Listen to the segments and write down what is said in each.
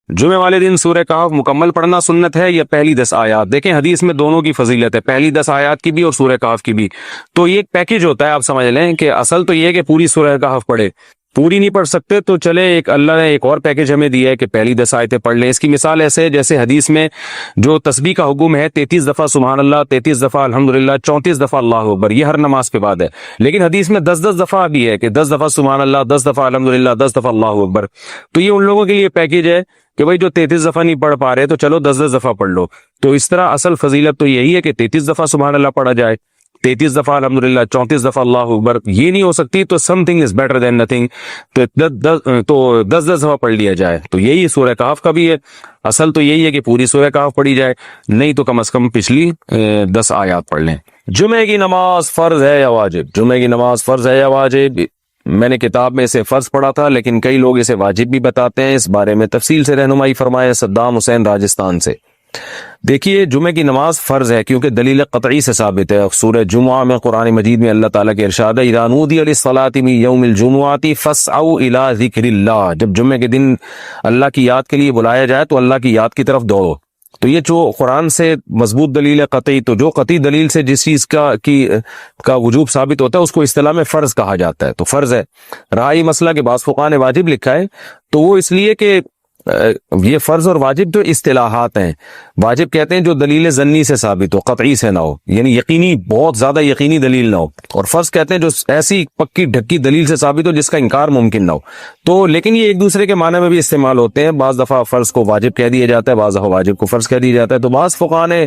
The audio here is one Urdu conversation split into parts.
جمعے والے دن سورہ کہف مکمل پڑھنا سنت ہے یا پہلی 10 آیات؟ دیکھیں حدیث میں دونوں کی فضیلت ہے، پہلی 10 آیات کی بھی اور سورہ کہف کی بھی، تو یہ ایک پیکج ہوتا ہے، آپ سمجھ لیں کہ اصل تو یہ ہے کہ پوری سورہ کہف پڑھے، پوری نہیں پڑھ سکتے تو چلے ایک اللہ نے ایک اور پیکج ہمیں دیا ہے کہ پہلی 10 آیتیں پڑھ لیں۔ اس کی مثال ایسے ہے جیسے حدیث میں جو تسبیح کا حکم ہے 33 دفعہ سبحان اللہ، 33 دفعہ الحمدللہ، 34 دفعہ اللہ اکبر، یہ ہر نماز کے بعد ہے، لیکن حدیث میں 10 دفعہ بھی ہے کہ 10 دفعہ سبحان اللہ، 10 دفعہ الحمدللہ، 10 دفعہ اللہ اکبر، تو یہ ان لوگوں کے لیے پیکج ہے کہ بھائی جو 33 دفعہ نہیں پڑھ پا رہے تو چلو 10 دفعہ پڑھ لو۔ تو اس طرح اصل فضیلت تو یہی ہے کہ 33 دفعہ سبحان اللہ پڑھا جائے، 33 دفعہ الحمدللہ، 34 دفعہ اللہ اکبر، یہ نہیں ہو سکتی تو some thing is better than nothing, تو 10 دفعہ پڑھ لیا جائے۔ تو یہی سورہ کہف کا بھی ہے، اصل تو یہی ہے کہ پوری سورہ کہف پڑھی جائے، نہیں تو کم از کم پچھلی 10 آیات پڑھ لیں۔ جمعے کی نماز فرض ہے یا واجب؟ جمعے کی نماز فرض ہے یا واجب؟ میں نے کتاب میں اسے فرض پڑھا تھا، لیکن کئی لوگ اسے واجب بھی بتاتے ہیں، اس بارے میں تفصیل سے رہنمائی فرمائے صدام حسین راجستھان سے۔ دیکھیے جمعے کی نماز فرض ہے کیونکہ دلیل قطعی سے ثابت ہے، سورہ جمعہ میں قرآن مجید میں اللہ تعالیٰ کے ارشاد ہے اذا نودی للصلاۃ من یوم الجمعۃ فاسعوا الی ذکر اللہ، جب جمعے کے دن اللہ کی یاد کے لیے بلایا جائے تو اللہ کی یاد کی طرف دوڑو۔ تو یہ جو قرآن سے مضبوط دلیل ہے قطعی، تو جو قطعی دلیل سے جس چیز کا وجوب ثابت ہوتا ہے اس کو اصطلاح میں فرض کہا جاتا ہے، تو فرض ہے۔ رہا یہ مسئلہ کہ بعض فقہاء نے واجب لکھا ہے، تو وہ اس لیے کہ یہ فرض اور واجب تو اصطلاحات ہیں، واجب کہتے ہیں جو دلیل ظنی سے ثابت ہو، قطعی سے نہ ہو، یعنی یقینی بہت زیادہ یقینی دلیل نہ ہو، اور فرض کہتے ہیں جو ایسی پکی ڈھکی دلیل سے ثابت ہو جس کا انکار ممکن نہ ہو۔ تو لیکن یہ ایک دوسرے کے معنی میں بھی استعمال ہوتے ہیں، بعض دفعہ فرض کو واجب کہہ دیا جاتا ہے، بعض دفعہ واجب کو فرض کہہ دیا جاتا ہے، تو بعض فقہاء نے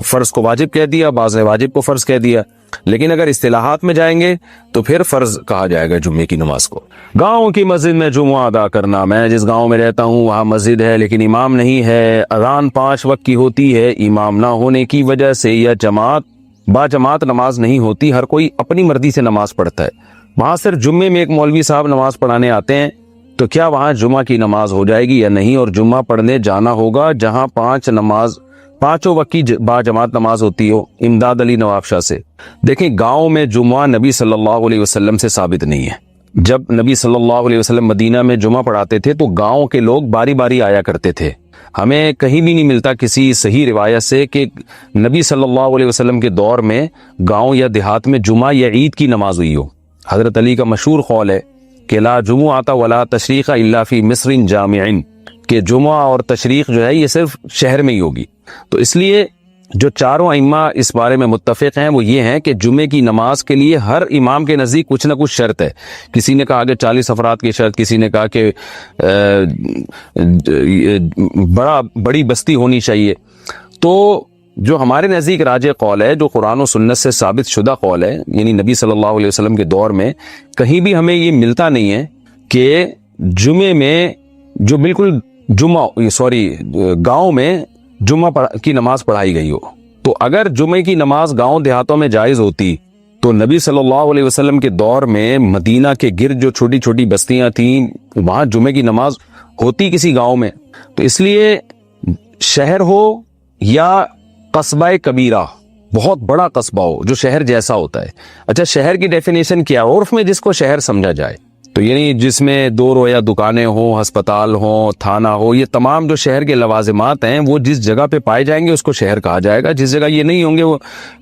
فرض کو واجب کہہ دیا، بعض نے واجب کو فرض کہہ دیا، لیکن اگر اصطلاحات میں جائیں گے تو پھر فرض کہا جائے گا جمعے کی نماز کو۔ گاؤں کی مسجد میں جمعہ ادا کرنا، میں جس گاؤں میں رہتا ہوں وہاں مسجد ہے لیکن امام نہیں ہے، اذان 5 وقت کی ہوتی ہے، امام نہ ہونے کی وجہ سے یا باجماعت نماز نہیں ہوتی، ہر کوئی اپنی مرضی سے نماز پڑھتا ہے، وہاں صرف جمعے میں ایک مولوی صاحب نماز پڑھانے آتے ہیں، تو کیا وہاں جمعہ کی نماز ہو جائے گی یا نہیں؟ اور جمعہ پڑھنے جانا ہوگا جہاں 5 وقت کی باجماعت نماز ہوتی ہو۔ امداد علی نواب شاہ سے۔ دیکھیں گاؤں میں جمعہ نبی صلی اللہ علیہ وسلم سے ثابت نہیں ہے، جب نبی صلی اللہ علیہ وسلم مدینہ میں جمعہ پڑھاتے تھے تو گاؤں کے لوگ باری باری آیا کرتے تھے، ہمیں کہیں بھی نہیں ملتا کسی صحیح روایت سے کہ نبی صلی اللہ علیہ وسلم کے دور میں گاؤں یا دیہات میں جمعہ یا عید کی نماز ہوئی ہو۔ حضرت علی کا مشہور قول ہے کہ لا جمعۃ ولا تشریق الا فی مصر جامع، کہ جمعہ اور تشریق جو ہے یہ صرف شہر میں ہی ہوگی۔ تو اس لیے جو چاروں ائمہ اس بارے میں متفق ہیں وہ یہ ہیں کہ جمعے کی نماز کے لیے ہر امام کے نزدیک کچھ نہ کچھ شرط ہے، کسی نے کہا کہ 40 افراد کی شرط، کسی نے کہا کہ بڑی بستی ہونی چاہیے۔ تو جو ہمارے نزدیک راجح قول ہے، جو قرآن و سنت سے ثابت شدہ قول ہے، یعنی نبی صلی اللہ علیہ وسلم کے دور میں کہیں بھی ہمیں یہ ملتا نہیں ہے کہ جمعے میں جو بالکل گاؤں میں جمعہ کی نماز پڑھائی گئی ہو۔ تو اگر جمعے کی نماز گاؤں دیہاتوں میں جائز ہوتی تو نبی صلی اللہ علیہ وسلم کے دور میں مدینہ کے گرد جو چھوٹی چھوٹی بستیاں تھیں وہاں جمعے کی نماز ہوتی کسی گاؤں میں۔ تو اس لیے شہر ہو یا قصبہ کبیرہ، بہت بڑا قصبہ ہو جو شہر جیسا ہوتا ہے۔ اچھا شہر کی ڈیفینیشن کیا ہے؟ عرف میں جس کو شہر سمجھا جائے، تو یعنی جس میں 2 رویا دکانیں ہوں، ہسپتال ہوں، تھانہ ہو، یہ تمام جو شہر کے لوازمات ہیں وہ جس جگہ پہ پائے جائیں گے اس کو شہر کہا جائے گا۔ جس جگہ یہ نہیں ہوں گے، وہ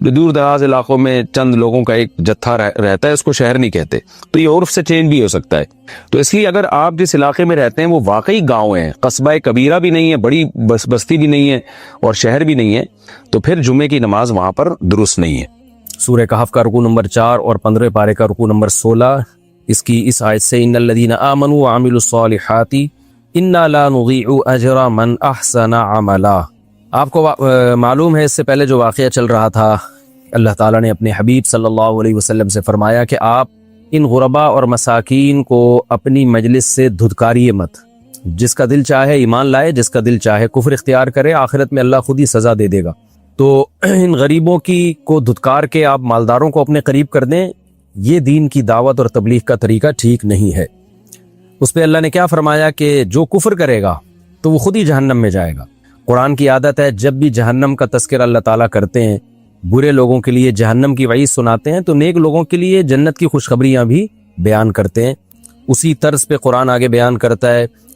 دور دراز علاقوں میں چند لوگوں کا ایک جتھا رہتا ہے، اس کو شہر نہیں کہتے۔ تو یہ عرف سے چینج بھی ہو سکتا ہے۔ تو اس لیے اگر آپ جس علاقے میں رہتے ہیں وہ واقعی گاؤں ہیں، قصبہ کبیرہ بھی نہیں ہے، بڑی بستی بھی نہیں ہے اور شہر بھی نہیں ہے، تو پھر جمعے کی نماز وہاں پر درست نہیں ہے۔ سورہ کہف کا رکوع نمبر 4 اور 15 پارے کا رکوع نمبر 16 اس آیت سے ان الذین آمنوا وعملوا الصالحات انا لا نضيع اجر من احسن عملا۔ آپ کو معلوم ہے اس سے پہلے جو واقعہ چل رہا تھا، اللہ تعالیٰ نے اپنے حبیب صلی اللہ علیہ وسلم سے فرمایا کہ آپ ان غرباء اور مساکین کو اپنی مجلس سے دھتکاریے مت، جس کا دل چاہے ایمان لائے، جس کا دل چاہے کفر اختیار کرے، آخرت میں اللہ خود ہی سزا دے دے گا۔ تو ان غریبوں کو دھتکار کے آپ مالداروں کو اپنے قریب کر دیں، یہ دین کی دعوت اور تبلیغ کا طریقہ ٹھیک نہیں ہے۔ اس پہ اللہ نے کیا فرمایا کہ جو کفر کرے گا تو وہ خود ہی جہنم میں جائے گا۔ قرآن کی عادت ہے جب بھی جہنم کا تذکرہ اللہ تعالیٰ کرتے ہیں، برے لوگوں کے لیے جہنم کی وعید سناتے ہیں، تو نیک لوگوں کے لیے جنت کی خوشخبریاں بھی بیان کرتے ہیں۔ اسی طرز پہ قرآن آگے بیان کرتا ہے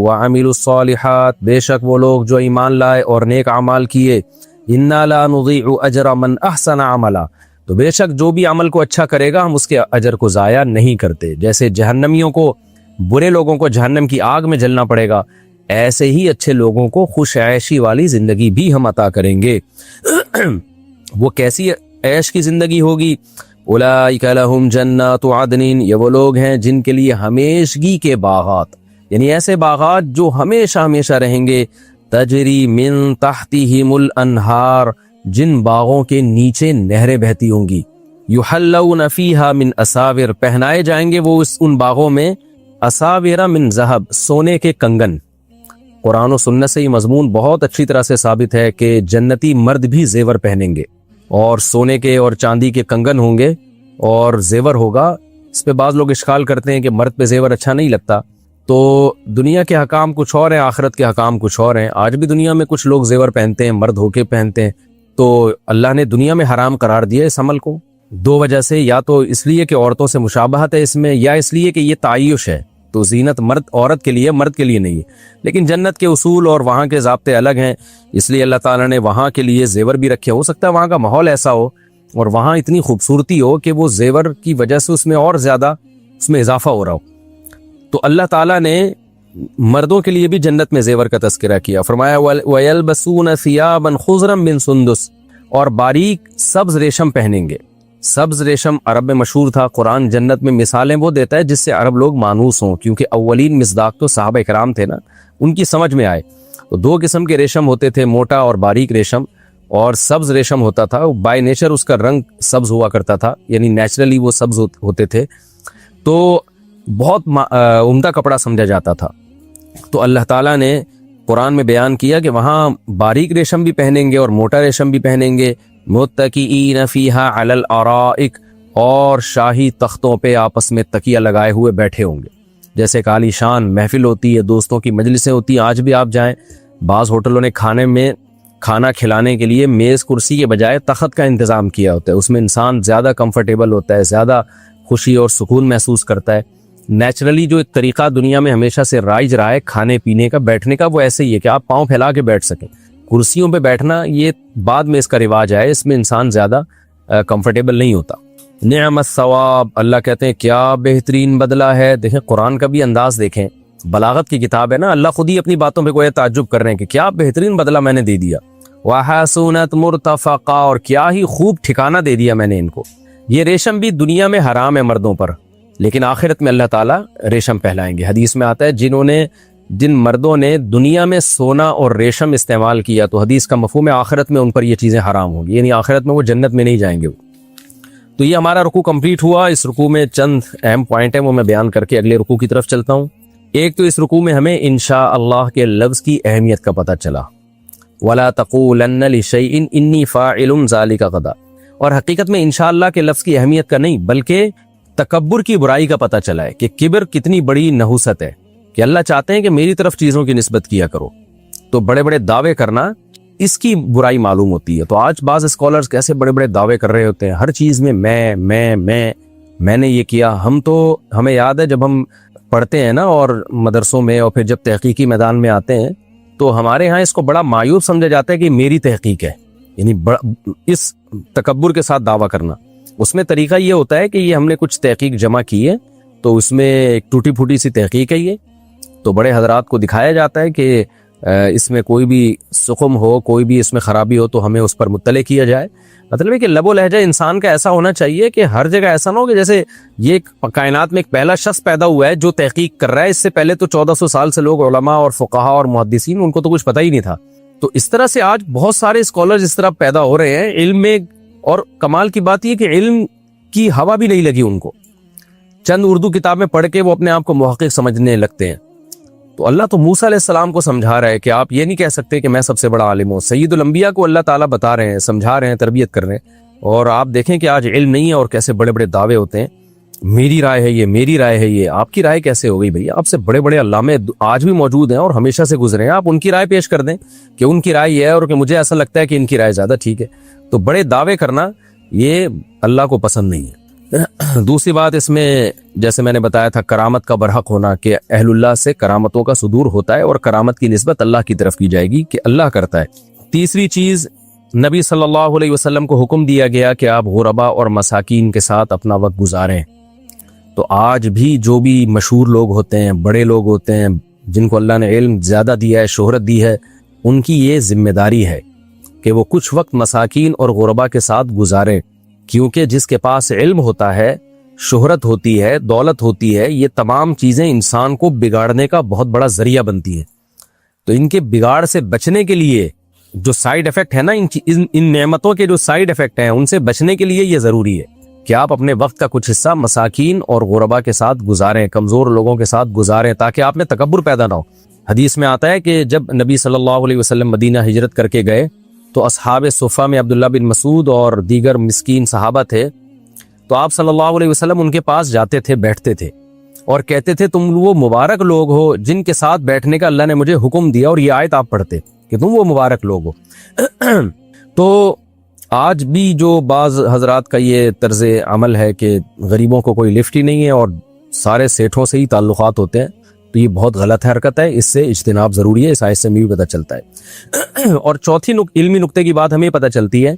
وعملوا الصالحات, بے شک وہ لوگ جو ایمان لائے اور نیک اعمال کیے, انا لا نضيع اجر من احسن عملا, تو بے شک جو بھی عمل کو اچھا کرے گا ہم اس کے اجر کو ضائع نہیں کرتے. جیسے جہنمیوں کو, برے لوگوں کو جہنم کی آگ میں جلنا پڑے گا, ایسے ہی اچھے لوگوں کو خوش عیشی والی زندگی بھی ہم عطا کریں گے. وہ کیسی عیش کی زندگی ہوگی؟ اولئک لہم جنات عدن, یہ وہ لوگ ہیں جن کے لیے ہمیشگی کے باغات, یعنی ایسے باغات جو ہمیشہ ہمیشہ رہیں گے, تجری من تحتہم الانہار, جن باغوں کے نیچے نہریں بہتی ہوں گی. یحلون فیہا من اساور, پہنائے جائیں گے وہ ان باغوں میں اساور من ذہب, سونے کے کنگن. قرآن و سنت سے یہ مضمون بہت اچھی طرح سے ثابت ہے کہ جنتی مرد بھی زیور پہنیں گے اور سونے کے اور چاندی کے کنگن ہوں گے اور زیور ہوگا. اس پہ بعض لوگ اشکال کرتے ہیں کہ مرد پہ زیور اچھا نہیں لگتا, تو دنیا کے حکام کچھ اور ہیں, آخرت کے حکام کچھ اور ہیں. آج بھی دنیا میں کچھ لوگ زیور پہنتے ہیں, مرد ہو کے پہنتے ہیں, تو اللہ نے دنیا میں حرام قرار دیا اس عمل کو دو وجہ سے, یا تو اس لیے کہ عورتوں سے مشابہت ہے اس میں, یا اس لیے کہ یہ تعیش ہے, تو زینت مرد عورت کے لیے, مرد کے لیے نہیں ہے. لیکن جنت کے اصول اور وہاں کے ضابطے الگ ہیں, اس لیے اللہ تعالیٰ نے وہاں کے لیے زیور بھی رکھے. ہو سکتا ہے وہاں کا ماحول ایسا ہو اور وہاں اتنی خوبصورتی ہو کہ وہ زیور کی وجہ سے اس میں اور زیادہ اس میں اضافہ ہو رہا ہو. تو اللہ تعالیٰ نے مردوں کے لیے بھی جنت میں زیور کا تذکرہ کیا, فرمایا وَيَلْبَسُونَ ثِيَابًا خُضْرًا مِّن سُنْدُسٍ, اور باریک سبز ریشم پہنیں گے. سبز ریشم عرب میں مشہور تھا. قرآن جنت میں مثالیں وہ دیتا ہے جس سے عرب لوگ مانوس ہوں, کیونکہ اولین مصداق تو صحابہ کرام تھے نا, ان کی سمجھ میں آئے. تو دو قسم کے ریشم ہوتے تھے, موٹا اور باریک ریشم, اور سبز ریشم ہوتا تھا. بائی نیچر اس کا رنگ سبز ہوا کرتا تھا, یعنی نیچرلی وہ سبز ہوتے تھے, تو بہت عمدہ کپڑا سمجھا جاتا تھا. تو اللہ تعالیٰ نے قرآن میں بیان کیا کہ وہاں باریک ریشم بھی پہنیں گے اور موٹا ریشم بھی پہنیں گے. متکئین فیہا علی الارائک, اور شاہی تختوں پہ آپس میں تکیہ لگائے ہوئے بیٹھے ہوں گے. جیسے کہ عالی شان محفل ہوتی ہے, دوستوں کی مجلسیں ہوتی ہیں, آج بھی آپ جائیں بعض ہوٹلوں نے کھانا کھلانے کے لیے میز کرسی کے بجائے تخت کا انتظام کیا ہوتا ہے. اس میں انسان زیادہ کمفرٹیبل ہوتا ہے, زیادہ خوشی اور سکون محسوس کرتا ہے. نیچرلی جو ایک طریقہ دنیا میں ہمیشہ سے رائج رہا ہے کھانے پینے کا, بیٹھنے کا, وہ ایسے ہی ہے کہ آپ پاؤں پھیلا کے بیٹھ سکیں. کرسیوں پہ بیٹھنا یہ بعد میں اس کا رواج ہے, اس میں انسان زیادہ کمفرٹیبل نہیں ہوتا. نعم الثواب, اللہ کہتے ہیں کیا بہترین بدلہ ہے. دیکھیں قرآن کا بھی انداز دیکھیں, بلاغت کی کتاب ہے نا, اللہ خود ہی اپنی باتوں پہ کوئی تعجب کر رہے ہیں کہ کیا بہترین بدلہ میں نے دے دیا. وحسنت مرتفقا, اور کیا ہی خوب ٹھکانہ دے دیا میں نے ان کو. یہ ریشم بھی دنیا میں حرام ہے مردوں پر, لیکن آخرت میں اللہ تعالیٰ ریشم پہلائیں گے. حدیث میں آتا ہے جن مردوں نے دنیا میں سونا اور ریشم استعمال کیا, تو حدیث کا مفہوم ہے آخرت میں ان پر یہ چیزیں حرام ہوں گی, یعنی آخرت میں وہ جنت میں نہیں جائیں گے. تو یہ ہمارا رکوع کمپلیٹ ہوا. اس رکوع میں چند اہم پوائنٹ ہیں, وہ میں بیان کر کے اگلے رکوع کی طرف چلتا ہوں. ایک تو اس رکوع میں ہمیں انشاءاللہ کے لفظ کی اہمیت کا پتہ چلا, وَلَا تَقُولَنَّ لِشَيْءٍ إِنِّي فَاعِلٌ ذَلِكَ غَدًا, اور حقیقت میں انشاءاللہ کے لفظ کی اہمیت کا نہیں بلکہ تکبر کی برائی کا پتہ چلا ہے کہ کبر کتنی بڑی نحوست ہے, کہ اللہ چاہتے ہیں کہ میری طرف چیزوں کی نسبت کیا کرو, تو بڑے بڑے دعوے کرنا اس کی برائی معلوم ہوتی ہے. تو آج بعض اسکالرز کیسے بڑے بڑے دعوے کر رہے ہوتے ہیں, ہر چیز میں میں نے یہ کیا. ہمیں یاد ہے جب ہم پڑھتے ہیں نا اور مدرسوں میں, اور پھر جب تحقیقی میدان میں آتے ہیں, تو ہمارے ہاں اس کو بڑا معیوب سمجھا جاتا ہے کہ میری تحقیق ہے, یعنی اس تکبر کے ساتھ دعویٰ کرنا. اس میں طریقہ یہ ہوتا ہے کہ یہ ہم نے کچھ تحقیق جمع کی ہے, تو اس میں ایک ٹوٹی پھوٹی سی تحقیق ہے یہ, تو بڑے حضرات کو دکھایا جاتا ہے کہ اس میں کوئی بھی سقم ہو, کوئی بھی اس میں خرابی ہو, تو ہمیں اس پر مطلع کیا جائے. مطلب ہے کہ لب و لہجہ انسان کا ایسا ہونا چاہیے کہ ہر جگہ ایسا نہ ہو کہ جیسے یہ کائنات میں ایک پہلا شخص پیدا ہوا ہے جو تحقیق کر رہا ہے, اس سے پہلے تو 1400 سال سے لوگ علماء اور فقہاء اور محدثین, ان کو تو کچھ پتہ ہی نہیں تھا. تو اس طرح سے آج بہت سارے اسکالرز اس طرح پیدا ہو رہے ہیں علم میں, اور کمال کی بات یہ کہ علم کی ہوا بھی نہیں لگی ان کو. چند اردو کتابیں پڑھ کے وہ اپنے آپ کو محقق سمجھنے لگتے ہیں. تو اللہ تو موسیٰ علیہ السلام کو سمجھا رہا ہے کہ آپ یہ نہیں کہہ سکتے کہ میں سب سے بڑا عالم ہوں. سید الانبیاء کو اللہ تعالیٰ بتا رہے ہیں, سمجھا رہے ہیں, تربیت کر رہے ہیں, اور آپ دیکھیں کہ آج علم نہیں ہے اور کیسے بڑے بڑے دعوے ہوتے ہیں, میری رائے ہے یہ, میری رائے ہے یہ. آپ کی رائے کیسے ہو گئی بھئی؟ آپ سے بڑے بڑے علامے آج بھی موجود ہیں اور ہمیشہ سے گزرے ہیں, آپ ان کی رائے پیش کر دیں کہ ان کی رائے یہ ہے, اور کہ مجھے ایسا لگتا ہے کہ ان کی رائے زیادہ ٹھیک ہے. تو بڑے دعوے کرنا یہ اللہ کو پسند نہیں ہے. دوسری بات اس میں جیسے میں نے بتایا تھا کرامت کا برحق ہونا کہ اہل اللہ سے کرامتوں کا صدور ہوتا ہے اور کرامت کی نسبت اللہ کی طرف کی جائے گی کہ اللہ کرتا ہے۔ تیسری چیز نبی صلی اللہ علیہ وسلم کو حکم دیا گیا کہ آپ غربا اور مساکین کے ساتھ اپنا وقت گزاریں۔ تو آج بھی جو بھی مشہور لوگ ہوتے ہیں، بڑے لوگ ہوتے ہیں، جن کو اللہ نے علم زیادہ دیا ہے، شہرت دی ہے، ان کی یہ ذمہ داری ہے کہ وہ کچھ وقت مساکین اور غربا کے ساتھ گزاریں، کیونکہ جس کے پاس علم ہوتا ہے، شہرت ہوتی ہے، دولت ہوتی ہے، یہ تمام چیزیں انسان کو بگاڑنے کا بہت بڑا ذریعہ بنتی ہیں۔ تو ان کے بگاڑ سے بچنے کے لیے جو سائیڈ ایفیکٹ ہے نا، ان نعمتوں کے جو سائیڈ ایفیکٹ ہیں، ان سے بچنے کے لیے یہ ضروری ہے کہ آپ اپنے وقت کا کچھ حصہ مساکین اور غربا کے ساتھ گزاریں، کمزور لوگوں کے ساتھ گزاریں، تاکہ آپ میں تکبر پیدا نہ ہو۔ حدیث میں آتا ہے کہ جب نبی صلی اللہ علیہ وسلم مدینہ ہجرت کر کے گئے تو اصحاب صفہ میں عبداللہ بن مسعود اور دیگر مسکین صحابہ تھے، تو آپ صلی اللہ علیہ وسلم ان کے پاس جاتے تھے، بیٹھتے تھے اور کہتے تھے تم وہ مبارک لوگ ہو جن کے ساتھ بیٹھنے کا اللہ نے مجھے حکم دیا، اور یہ آیت آپ پڑھتے کہ تم وہ مبارک لوگ ہو۔ تو آج بھی جو بعض حضرات کا یہ طرز عمل ہے کہ غریبوں کو کوئی لفٹ ہی نہیں ہے اور سارے سیٹھوں سے ہی تعلقات ہوتے ہیں، تو یہ بہت غلط حرکت ہے، اس سے اجتناب ضروری ہے، اس آیت سے بھی پتہ چلتا ہے۔ اور چوتھی علمی نقطے کی بات ہمیں پتہ چلتی ہے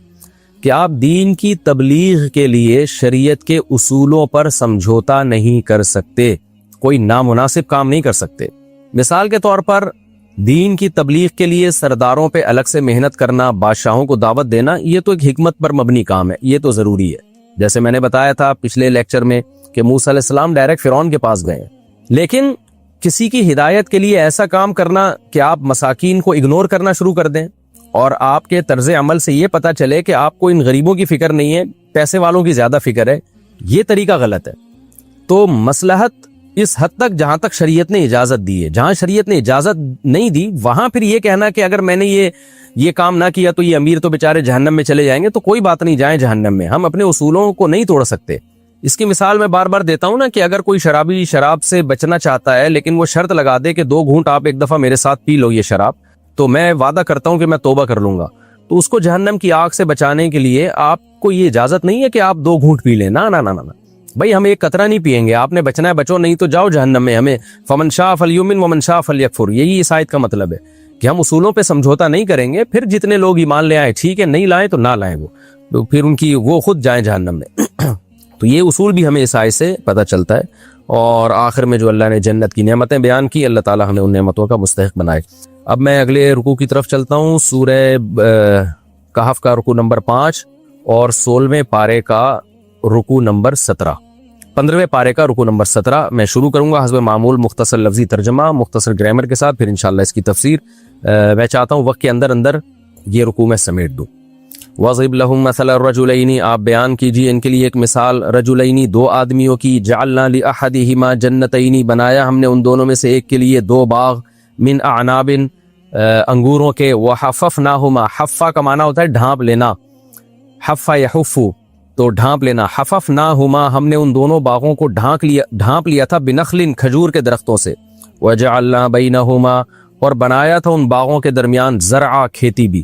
کہ آپ دین کی تبلیغ کے لیے شریعت کے اصولوں پر سمجھوتا نہیں کر سکتے، کوئی نامناسب کام نہیں کر سکتے۔ مثال کے طور پر دین کی تبلیغ کے لیے سرداروں پہ الگ سے محنت کرنا، بادشاہوں کو دعوت دینا، یہ تو ایک حکمت پر مبنی کام ہے، یہ تو ضروری ہے۔ جیسے میں نے بتایا تھا پچھلے لیکچر میں کہ موسیٰ علیہ السلام ڈائریکٹ فرعون کے پاس گئے، لیکن کسی کی ہدایت کے لیے ایسا کام کرنا کہ آپ مساکین کو اگنور کرنا شروع کر دیں اور آپ کے طرز عمل سے یہ پتا چلے کہ آپ کو ان غریبوں کی فکر نہیں ہے، پیسے والوں کی زیادہ فکر ہے، یہ طریقہ غلط ہے۔ تو مصلحت اس حد تک جہاں تک شریعت نے اجازت دی ہے، جہاں شریعت نے اجازت نہیں دی وہاں پھر یہ کہنا کہ اگر میں نے یہ کام نہ کیا تو یہ امیر تو بیچارے جہنم میں چلے جائیں گے، تو کوئی بات نہیں، جائیں جہنم میں، ہم اپنے اصولوں کو نہیں توڑ سکتے۔ اس کی مثال میں بار بار دیتا ہوں نا کہ اگر کوئی شرابی شراب سے بچنا چاہتا ہے لیکن وہ شرط لگا دے کہ 2 گھونٹ آپ ایک دفعہ میرے ساتھ پی لو یہ شراب، تو میں وعدہ کرتا ہوں کہ میں توبہ کر لوں گا، تو اس کو جہنم کی آگ سے بچانے کے لیے آپ کو یہ اجازت نہیں ہے کہ آپ 2 گھونٹ پی لیں، نہ بھائی، ہم ایک قطرہ نہیں پیئیں گے، آپ نے بچنا ہے بچو، نہیں تو جاؤ جہنم میں۔ ہمیں فمن شاء فلیؤمن ومن شاء فلیکفر، یہی اس آیت کا مطلب ہے کہ ہم اصولوں پہ سمجھوتا نہیں کریں گے، پھر جتنے لوگ ایمان لے آئے ٹھیک ہے، نہیں لائیں تو نہ لائیں، وہ پھر ان کی وہ خود جائیں جہنم میں۔ تو یہ اصول بھی ہمیں اس آیت سے پتہ چلتا ہے۔ اور آخر میں جو اللہ نے جنت کی نعمتیں بیان کی، اللہ تعالی ہمیں ان نعمتوں کا مستحق بنائے۔ اب میں اگلے رکوع کی طرف چلتا ہوں، سورہ کہف کا رکوع نمبر 5 اور 16ویں پارے کا رکوع نمبر 17، 15ویں پارے کا رکوع نمبر 17 میں شروع کروں گا حسب معمول مختصر لفظی ترجمہ، مختصر گرامر کے ساتھ، پھر انشاءاللہ اس کی تفسیر میں چاہتا ہوں وقت کے اندر یہ رکوع میں سمیٹ دوں۔ وَضْرِبْ لَهُم مَثَلَ الرَّجُلَيْنِ، آپ بیان کیجیے ان کے لیے ایک مثال، رجلین، 2 آدمیوں کی، جعلنا لأحدہما جنتین، بنایا ہم نے ان دونوں میں سے ایک کے لیے 2 باغ، من اعناب، انگوروں کے، وحففناہما، حفا کا معنی ہوتا ہے ڈھانپ لینا، حفا یحفو تو ڈھانپ لینا، حففناہما، ہم نے ان دونوں باغوں کو ڈھانپ لیا تھا، بنخل، کھجور کے درختوں سے، وجعلنا بینہما، اور بنایا تھا ان باغوں کے درمیان، زرعا، کھیتی بھی،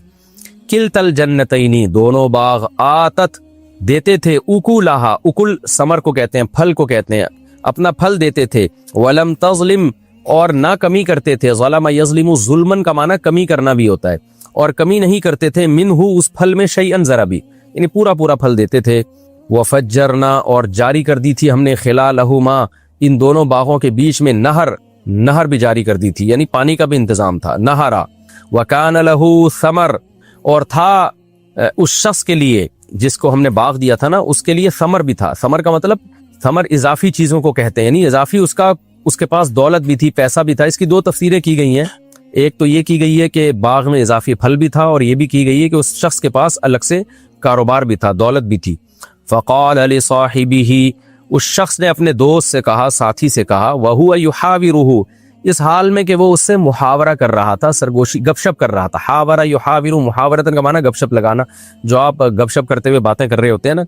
کلتا الجنتین، دونوں باغ، آتت، دیتے تھے، اکولہا، اکل ثمر کو کہتے ہیں، پھل کو کہتے ہیں، اپنا پھل دیتے تھے، ولم تظلم، اور نہ کمی کرتے تھے، ظلم یظلم، ظلمن کا معنی کمی کرنا بھی ہوتا ہے، اور کمی نہیں کرتے تھے، منہ، اس پھل میں، شیئن، ذرا بھی، یعنی پورا پھل دیتے تھے، وفجرنا، اور جاری کر دی تھی ہم نے، خلالہما، ان دونوں باغوں کے بیچ میں، نہر بھی جاری کر دی تھی، یعنی پانی کا بھی انتظام تھا، نہرا، وکان لہ ثمر، اور تھا اس شخص کے لیے جس کو ہم نے باغ دیا تھا نا، اس کے لیے ثمر بھی تھا، ثمر کا مطلب ثمر اضافی چیزوں کو کہتے ہیں، یعنی اضافی اس کے پاس دولت بھی تھی، پیسہ بھی تھا۔ اس کی 2 تفسیریں کی گئی ہیں، ایک تو یہ کی گئی ہے کہ باغ میں اضافی پھل بھی تھا، اور یہ بھی کی گئی ہے کہ اس شخص کے پاس الگ سے کاروبار بھی تھا، دولت بھی تھی۔ فقال لصاحبہ، اس شخص نے اپنے دوست سے کہا، ساتھی سے کہا، وہو یحاورہ، اس حال میں کہ وہ اس سے محاورہ کر رہا تھا، سرگوشی، گپ شپ کر رہا تھا، حاورہ یحاور، محاورتن کا معنی گپ شپ لگانا، جو آپ گپ شپ کرتے ہوئے باتیں کر رہے ہوتے ہیں نا،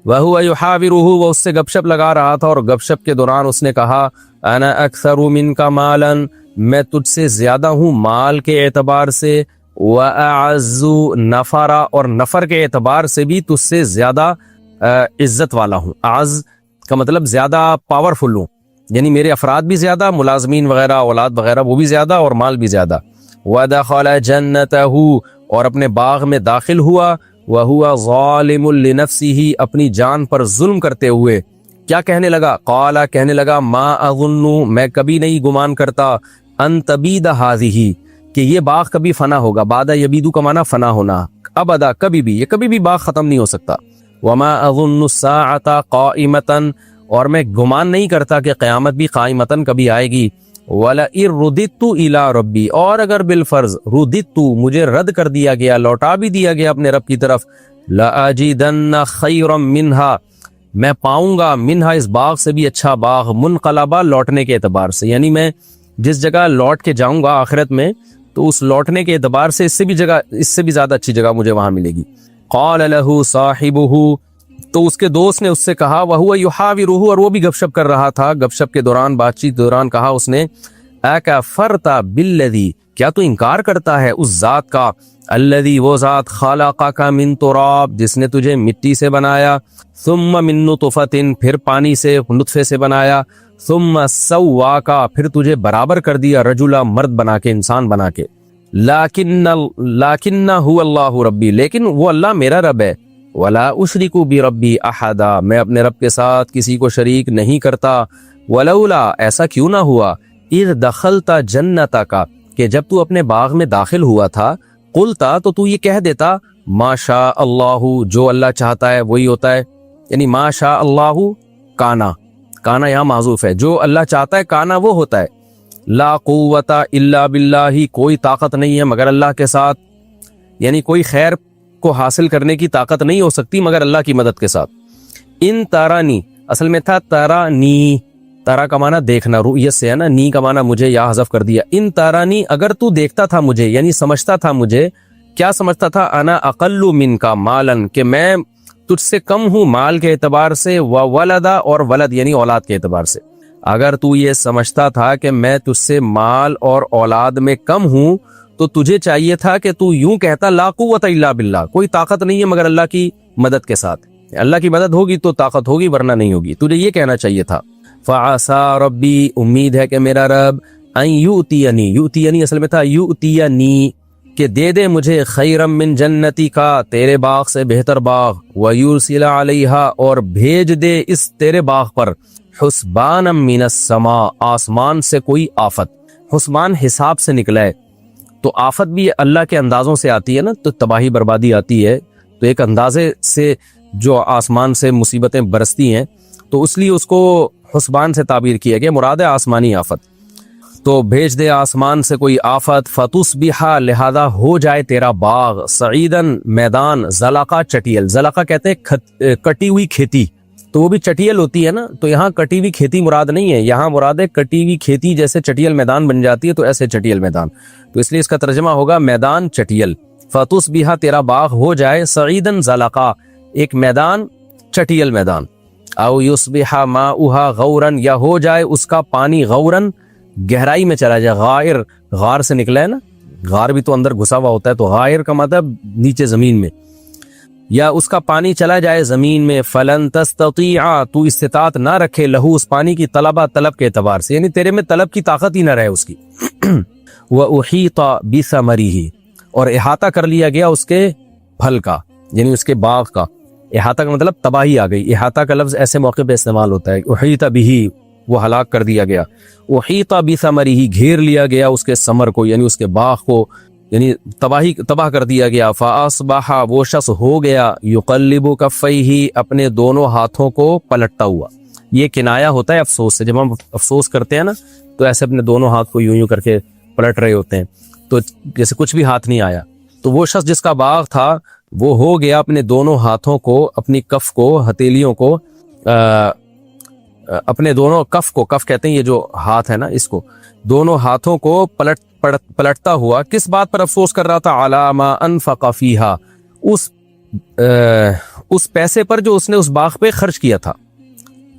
وہو یحاورہ، وہ اس سے گپ شپ لگا رہا تھا، اور گپ شپ کے دوران اس نے کہا، انا اکثر منک مالا، میں تجھ سے زیادہ ہوں مال کے اعتبار سے، واعز نفرا، اور نفر کے اعتبار سے بھی تجھ سے زیادہ عزت والا ہوں. اعز کا مطلب زیادہ پاورفل ہوں، یعنی میرے افراد بھی زیادہ، ملازمین وغیرہ، اولاد وغیرہ وہ بھی زیادہ، اور مال بھی زیادہ. وَدَخَلَ جَنَّتَهُ، اور اپنے باغ میں داخل ہوا. وَهُوَ ظَالِمٌ لِنَفْسِهِ، اپنی جان پر ظلم کرتے ہوئے. کیا کہنے لگا؟ قال، کہنے لگا ما اظن، میں کبھی نہیں گمان کرتا، ان تبید هذه، کہ یہ باغ کبھی فنا ہوگا. بعد یبیدو کا معنی فنا ہونا، ابدا کبھی بھی، یہ کبھی بھی باغ ختم نہیں ہو سکتا. وما اظن الساعة قائمة، اور میں گمان نہیں کرتا کہ قیامت بھی قائمتاً کبھی آئے گی. وَلَئِن رُدِدتُّ إِلَىٰ رَبِّي، اور اگر بالفرض رددت، مجھے رد کر دیا گیا، لوٹا بھی دیا گیا اپنے رب کی طرف، لَأَجِدَنَّ خَيْرًا مِّنْهَا، میں پاؤں گا، منہا اس باغ سے بھی اچھا باغ، منقلبہ لوٹنے کے اعتبار سے، یعنی میں جس جگہ لوٹ کے جاؤں گا آخرت میں تو اس لوٹنے کے اعتبار سے اس سے بھی زیادہ اچھی جگہ مجھے وہاں ملے گی. قال له صاحبه، تو اس کے دوست نے اس سے کہا، وهو يحاوره، اور وہ بھی گپ شپ کر رہا تھا. گپ شپ کے دوران، بات چیت دوران کہا اس نے، اکفرت بالذی، کیا تو انکار کرتا ہے اس ذات کا، الذی، وہ ذات، خلقک من تراب، جس نے تجھے مٹی سے بنایا، ثم من نطفۃ، پھر پانی سے، نطفے سے بنایا، ثم سواک، پھر تجھے برابر کر دیا، رجلا، مرد بنا کے، انسان بنا کے. لیکن هو اللہ ربی، لیکن وہ اللہ میرا رب ہے. ولا اشرک بربی احدا، میں اپنے رب کے ساتھ کسی کو شریک نہیں کرتا. ولولا، ایسا کیوں نہ ہوا، اذ دخلت جنتک، کہ جب تو اپنے باغ میں داخل ہوا تھا، قلتا، تو تو یہ کہہ دیتا، ما شاء اللہ، جو اللہ چاہتا ہے وہی ہوتا ہے، یعنی ما شاء اللہ کانا، کانا یہاں معذوف ہے، جو اللہ چاہتا ہے کانا وہ ہوتا ہے. لا قوت الا باللہ، کوئی طاقت نہیں ہے مگر اللہ کے ساتھ، یعنی کوئی خیر کو حاصل کرنے کی طاقت نہیں ہو سکتی مگر اللہ کی مدد کے ساتھ. ان تارانی، اصل میں تھا ترانی، تارا کا معنی دیکھنا، رؤیت سے ہے نا، نی کا معنی مجھے یا حذف کر دیا. ان تارانی، اگر تو دیکھتا تھا مجھے، یعنی سمجھتا تھا مجھے، کیا سمجھتا تھا، انا اقل منکا مالن، کہ میں تجھ سے کم ہوں مال کے اعتبار سے، وولدا، اور ولد یعنی اولاد کے اعتبار سے. اگر تو یہ سمجھتا تھا کہ میں تجھ سے مال اور اولاد میں کم ہوں تو تجھے چاہیے تھا کہ تو یوں کہتا، لا قوت الا باللہ، کوئی طاقت نہیں ہے مگر اللہ کی مدد کے ساتھ. اللہ کی مدد ہوگی تو طاقت ہوگی، ورنہ نہیں ہوگی. تجھے یہ کہنا چاہیے تھا. فعسى ربی، امید ہے کہ میرا رب، ان یؤتینی، یؤتینی اصل میں تھا یؤتینی، کہ دے دے مجھے، خیرا من جنتی کا، تیرے باغ سے بہتر باغ، ویرسل علیہا، اور بھیج دے اس تیرے باغ پر، حسبانا من السماء، آسمان سے کوئی آفت. حسبان حساب سے نکلا ہے، تو آفت بھی اللہ کے اندازوں سے آتی ہے نا، تو تباہی بربادی آتی ہے، تو ایک اندازے سے جو آسمان سے مصیبتیں برستی ہیں، تو اس لیے اس کو حسبان سے تعبیر کیا گیا، مراد ہے آسمانی آفت. تو بھیج دے آسمان سے کوئی آفت، فتصبح، لہذا ہو جائے تیرا باغ، سعیدن، میدان، زلقہ، چٹیل. زلقہ کہتے ہیں کٹی ہوئی کھیتی، تو وہ بھی چٹیل ہوتی ہے نا، تو یہاں کٹی ہوئی کھیتی مراد نہیں ہے، یہاں مراد ہے کٹی ہوئی کھیتی جیسے چٹیل میدان بن جاتی ہے، تو ایسے چٹیل میدان، تو اس لیے اس کا ترجمہ ہوگا میدان چٹیل. فتصبح، تیرا باغ ہو جائے، سعیدن، زلقہ، ایک میدان، چٹیل میدان. او یصبح ماؤها غورا، یا ہو جائے اس کا پانی غورن، گہرائی میں چلا جائے. غائر، غار سے نکلا ہے نا، غار بھی تو اندر گھسا ہوا ہوتا ہے، تو غائر کا مطلب نیچے زمین میں، یا اس کا پانی چلا جائے زمین میں. فلن تستطیع، تو استطاعت نہ رکھے، لہو، اس پانی کی، طلب کے اعتبار سے، یعنی تیرے میں طلب کی طاقت ہی نہ رہے اس کی. وَأُحِيطَ بِثَمَرِهِ، اور احاطہ کر لیا گیا اس کے پھل کا، یعنی اس کے باغ کا. احاطہ کا مطلب تباہی آ گئی. احاطہ کا لفظ ایسے موقع پہ استعمال ہوتا ہے، احیط بہ، وہ ہلاک کر دیا گیا. احیط بثمرہ، گھیر لیا گیا اس کے ثمر کو، یعنی اس کے باغ کو، یعنی تباہ کر دیا گیا. فاصبح، وہ شخص ہو گیا، یقلب کفیہ، اپنے دونوں ہاتھوں کو پلٹتا ہوا. یہ کنایا ہوتا ہے افسوس سے، جب ہم افسوس کرتے ہیں نا تو ایسے اپنے دونوں ہاتھ کو یوں کر کے پلٹ رہے ہوتے ہیں، تو جیسے کچھ بھی ہاتھ نہیں آیا. تو وہ شخص جس کا باغ تھا وہ ہو گیا اپنے دونوں ہاتھوں کو، اپنی کف کو، ہتھیلیوں کو، اپنے دونوں کف کہتے ہیں یہ جو ہاتھ ہے نا، اس کو، دونوں ہاتھوں کو پلٹتا ہوا. کس بات پر افسوس کر رہا تھا؟ علی ما انفق فیہا، اس پیسے پر جو اس نے اس باغ پہ خرچ کیا تھا.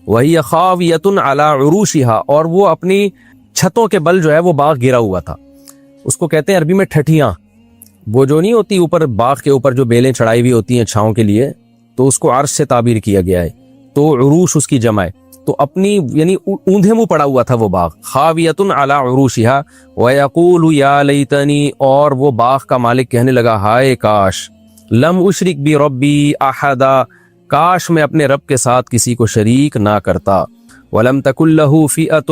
وہی خاویۃ علی عروشہا، اور وہ اپنی چھتوں کے بل جو ہے وہ باغ گرا ہوا تھا. اس کو کہتے ہیں عربی میں ٹھٹیاں، وہ جو نہیں ہوتی اوپر باغ کے اوپر جو بیلیں چڑھائی ہوئی ہوتی ہیں چھاؤں کے لیے، تو اس کو عرش سے تعبیر کیا گیا ہے، تو عروش اس کی جمع ہے، تو اپنی یعنی اوندھے منہ پڑا ہوا تھا وہ باغ، خاویۃ علی عروشہا ویقول یا لیتنی، اور وہ باغ کا مالک کہنے لگا ہائے کاش، لم اشرک بربی احدا، کاش میں اپنے رب کے ساتھ کسی کو شریک نہ کرتا، ولم تکن لہ فئۃ،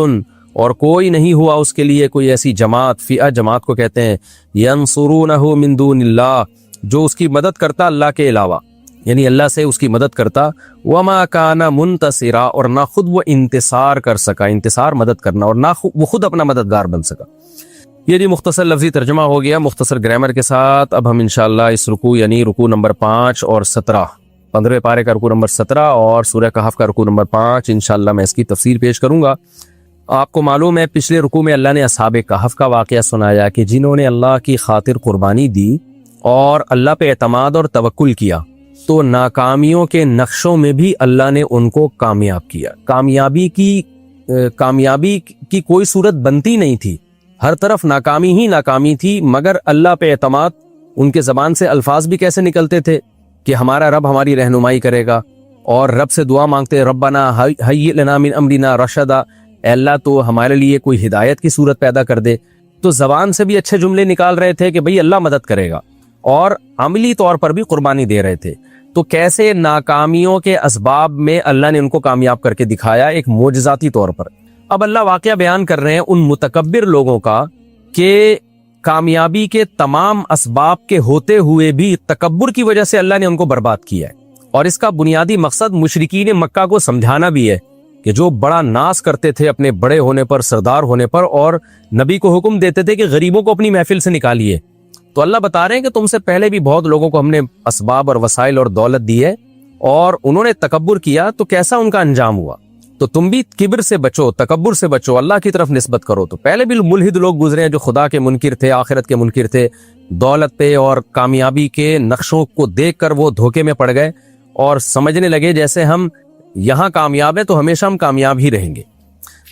اور کوئی نہیں ہوا اس کے لیے کوئی ایسی جماعت، فئہ جماعت کو کہتے ہیں، ینصرونہ من دون اللہ، جو اس کی مدد کرتا اللہ کے علاوہ، یعنی اللہ سے اس کی مدد کرتا، وما کان منتصرا، اور نہ خود وہ انتصار کر سکا، انتصار مدد کرنا، اور نہ وہ خود اپنا مددگار بن سکا۔ یہ جی مختصر لفظی ترجمہ ہو گیا مختصر گرامر کے ساتھ۔ اب ہم انشاءاللہ اس رکوع یعنی رکوع نمبر 5 اور 17، 15ویں پارے کا رکوع نمبر 17 اور سورہ کہف کا رکوع نمبر 5، انشاءاللہ میں اس کی تفسیر پیش کروں گا۔ آپ کو معلوم ہے پچھلے رکوع میں اللہ نے اصحاب کہف کا واقعہ سنایا کہ جنہوں نے اللہ کی خاطر قربانی دی اور اللہ پہ اعتماد اور توکل کیا، تو ناکامیوں کے نقشوں میں بھی اللہ نے ان کو کامیاب کیا۔ کامیابی کی کوئی صورت بنتی نہیں تھی، ہر طرف ناکامی ہی ناکامی تھی، مگر اللہ پہ اعتماد، ان کے زبان سے الفاظ بھی کیسے نکلتے تھے کہ ہمارا رب ہماری رہنمائی کرے گا، اور رب سے دعا مانگتے ربنا ہیئ لنا من امرنا رشدا، اے اللہ تو ہمارے لیے کوئی ہدایت کی صورت پیدا کر دے۔ تو زبان سے بھی اچھے جملے نکال رہے تھے کہ بھئی اللہ مدد کرے گا، اور عملی طور پر بھی قربانی دے رہے تھے۔ تو کیسے ناکامیوں کے اسباب میں اللہ نے ان کو کامیاب کر کے دکھایا ایک معجزاتی طور پر۔ اب اللہ واقعہ بیان کر رہے ہیں ان متکبر لوگوں کا کہ کامیابی کے تمام اسباب کے ہوتے ہوئے بھی تکبر کی وجہ سے اللہ نے ان کو برباد کیا ہے، اور اس کا بنیادی مقصد مشرکین مکہ کو سمجھانا بھی ہے کہ جو بڑا ناز کرتے تھے اپنے بڑے ہونے پر، سردار ہونے پر، اور نبی کو حکم دیتے تھے کہ غریبوں کو اپنی محفل سے نکالیے، تو اللہ بتا رہے ہیں کہ تم سے پہلے بھی بہت لوگوں کو ہم نے اسباب اور وسائل اور دولت دی ہے، اور انہوں نے تکبر کیا، تو کیسا ان کا انجام ہوا۔ تو تم بھی کبر سے بچو، تکبر سے بچو، اللہ کی طرف نسبت کرو۔ تو پہلے بھی ملحد لوگ گزرے ہیں جو خدا کے منکر تھے، آخرت کے منکر تھے، دولت پہ اور کامیابی کے نقشوں کو دیکھ کر وہ دھوکے میں پڑ گئے اور سمجھنے لگے جیسے ہم یہاں کامیاب ہیں تو ہمیشہ ہم کامیاب ہی رہیں گے۔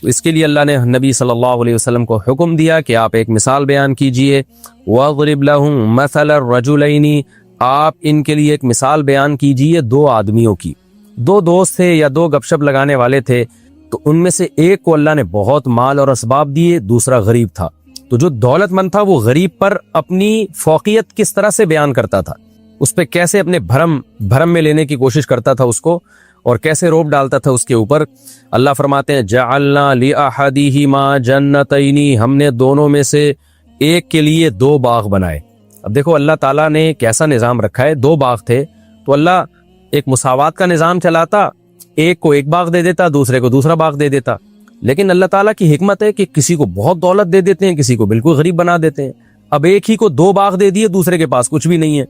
تو اس کے لیے اللہ نے نبی صلی اللہ علیہ وسلم کو حکم دیا کہ آپ ایک مثال بیان کیجئے، وَاضْرِبْ لَهُم مَثَلَ الرَّجُلَيْنِ، آپ ان کے لیے ایک مثال بیان کیجئے دو آدمیوں کی۔ دو دوست تھے یا دو گپ شپ لگانے والے تھے، تو ان میں سے ایک کو اللہ نے بہت مال اور اسباب دیے، دوسرا غریب تھا۔ تو جو دولت مند تھا وہ غریب پر اپنی فوقیت کس طرح سے بیان کرتا تھا، اس پہ کیسے اپنے بھرم میں لینے کی کوشش کرتا تھا اس کو، اور کیسے روب ڈالتا تھا اس کے اوپر۔ اللہ فرماتے ہیں جعلنا لأحدہما جنتین، ہم نے دونوں میں سے ایک کے لیے دو باغ بنائے۔ اب دیکھو اللہ تعالیٰ نے کیسا نظام رکھا ہے، دو باغ تھے تو اللہ ایک مساوات کا نظام چلاتا، ایک کو ایک باغ دے دیتا، دوسرے کو دوسرا باغ دے دیتا۔ لیکن اللہ تعالیٰ کی حکمت ہے کہ کسی کو بہت دولت دے دیتے ہیں، کسی کو بالکل غریب بنا دیتے ہیں۔ اب ایک ہی کو دو باغ دے دیے، دوسرے کے پاس کچھ بھی نہیں ہے۔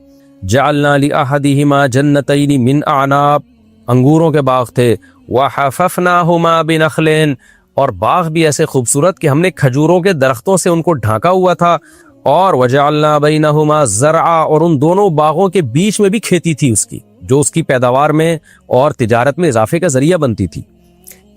جعلنا لأحدہما جنتین من اعناب، انگوروں کے باغ تھے، وحففناہما بنخل، اور باغ بھی ایسے خوبصورت کہ ہم نے کھجوروں کے درختوں سے ان کو ڈھانکا ہوا تھا، اور وجعلنا بینہما زرعا، اور ان دونوں باغوں کے بیچ میں بھی کھیتی تھی اس کی، جو اس کی پیداوار میں اور تجارت میں اضافے کا ذریعہ بنتی تھی۔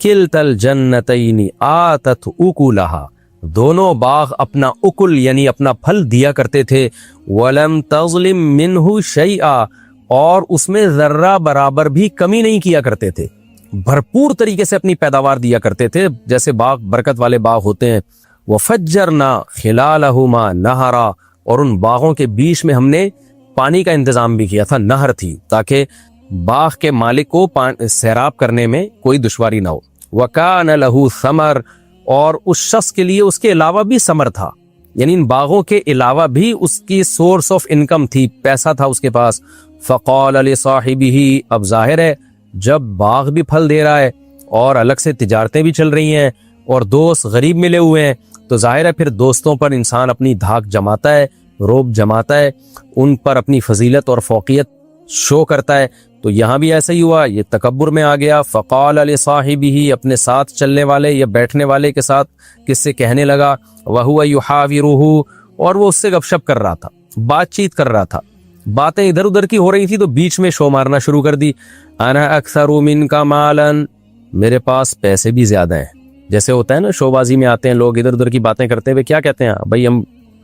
کلتا الجنتین آتت اکلہا، دونوں باغ اپنا اکل یعنی اپنا پھل دیا کرتے تھے، ولم تظلم منہ شیئا، اور اس میں ذرہ برابر بھی کمی نہیں کیا کرتے تھے، بھرپور طریقے سے اپنی پیداوار دیا کرتے تھے، جیسے باغ برکت والے باغ ہوتے ہیں۔ وفجرنا خلالہما نہرا، اور ان باغوں کے بیچ میں ہم نے پانی کا انتظام بھی کیا تھا، نہر تھی، تاکہ باغ کے مالک کو سیراب کرنے میں کوئی دشواری نہ ہو۔ وکان لہ ثمر، اور اس شخص کے لیے اس کے علاوہ بھی ثمر تھا، یعنی ان باغوں کے علاوہ بھی اس کی سورس آف انکم تھی، پیسہ تھا اس کے پاس۔ فقال لصاحبہ، اب ظاہر ہے جب باغ بھی پھل دے رہا ہے اور الگ سے تجارتیں بھی چل رہی ہیں اور دوست غریب ملے ہوئے ہیں، تو ظاہر ہے پھر دوستوں پر انسان اپنی دھاک جماتا ہے، روب جماتا ہے، ان پر اپنی فضیلت اور فوقیت شو کرتا ہے۔ تو یہاں بھی ایسا ہی ہوا، یہ تکبر میں آ گیا۔ فقال لصاحبہ، اپنے ساتھ چلنے والے یا بیٹھنے والے کے ساتھ کس سے کہنے لگا، وہو یحاورہ، اور وہ اس سے گپ شپ کر رہا تھا، بات چیت کر رہا تھا، باتیں ادھر ادھر کی ہو رہی تھی، تو بیچ میں شو مارنا شروع کر دی۔ انا اکثر منک مالا، میرے پاس پیسے بھی زیادہ ہیں۔ جیسے ہوتا ہے نا، شو بازی میں آتے ہیں لوگ ادھر ادھر کی باتیں کرتے ہوئے، کیا کہتے ہیں بھائی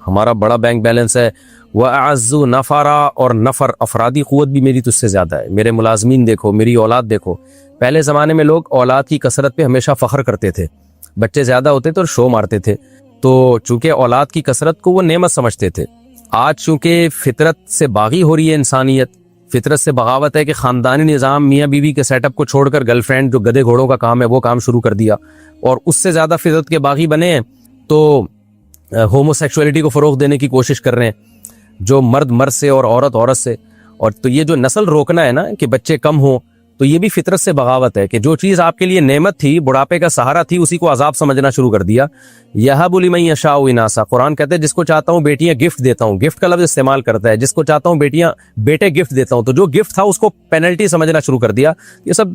ہمارا بڑا بینک بیلنس ہے، وَأَعَزُّ نَفَرًا، اور نفر افرادی قوت بھی میری تجھ سے زیادہ ہے، میرے ملازمین دیکھو، میری اولاد دیکھو۔ پہلے زمانے میں لوگ اولاد کی کثرت پہ ہمیشہ فخر کرتے تھے، بچے زیادہ ہوتے تھے اور شو مارتے تھے، تو چونکہ اولاد کی کثرت کو وہ نعمت سمجھتے تھے۔ آج چونکہ فطرت سے باغی ہو رہی ہے انسانیت، فطرت سے بغاوت ہے کہ خاندانی نظام میاں بیوی کے سیٹ اپ کو چھوڑ کر گرل فرینڈ جو گدے گھوڑوں کا کام ہے وہ کام شروع کر دیا، اور اس سے زیادہ فطرت کے باغی بنے ہیں تو ہومو سیکشولیٹی کو فروغ دینے کی کوشش کر رہے ہیں، جو مرد مرد سے اور عورت عورت سے۔ اور تو یہ جو نسل روکنا ہے نا کہ بچے کم ہوں، تو یہ بھی فطرت سے بغاوت ہے کہ جو چیز آپ کے لیے نعمت تھی، بڑھاپے کا سہارا تھی، اسی کو عذاب سمجھنا شروع کر دیا۔ یَهَبُ لِمَن یَشَاءُ اناسا، قرآن کہتے ہیں جس کو چاہتا ہوں بیٹیاں گفٹ دیتا ہوں، گفٹ کا لفظ استعمال کرتا ہے، جس کو چاہتا ہوں بیٹے گفٹ دیتا ہوں، تو جو گفٹ تھا اس کو پینلٹی سمجھنا شروع کر دیا۔ یہ سب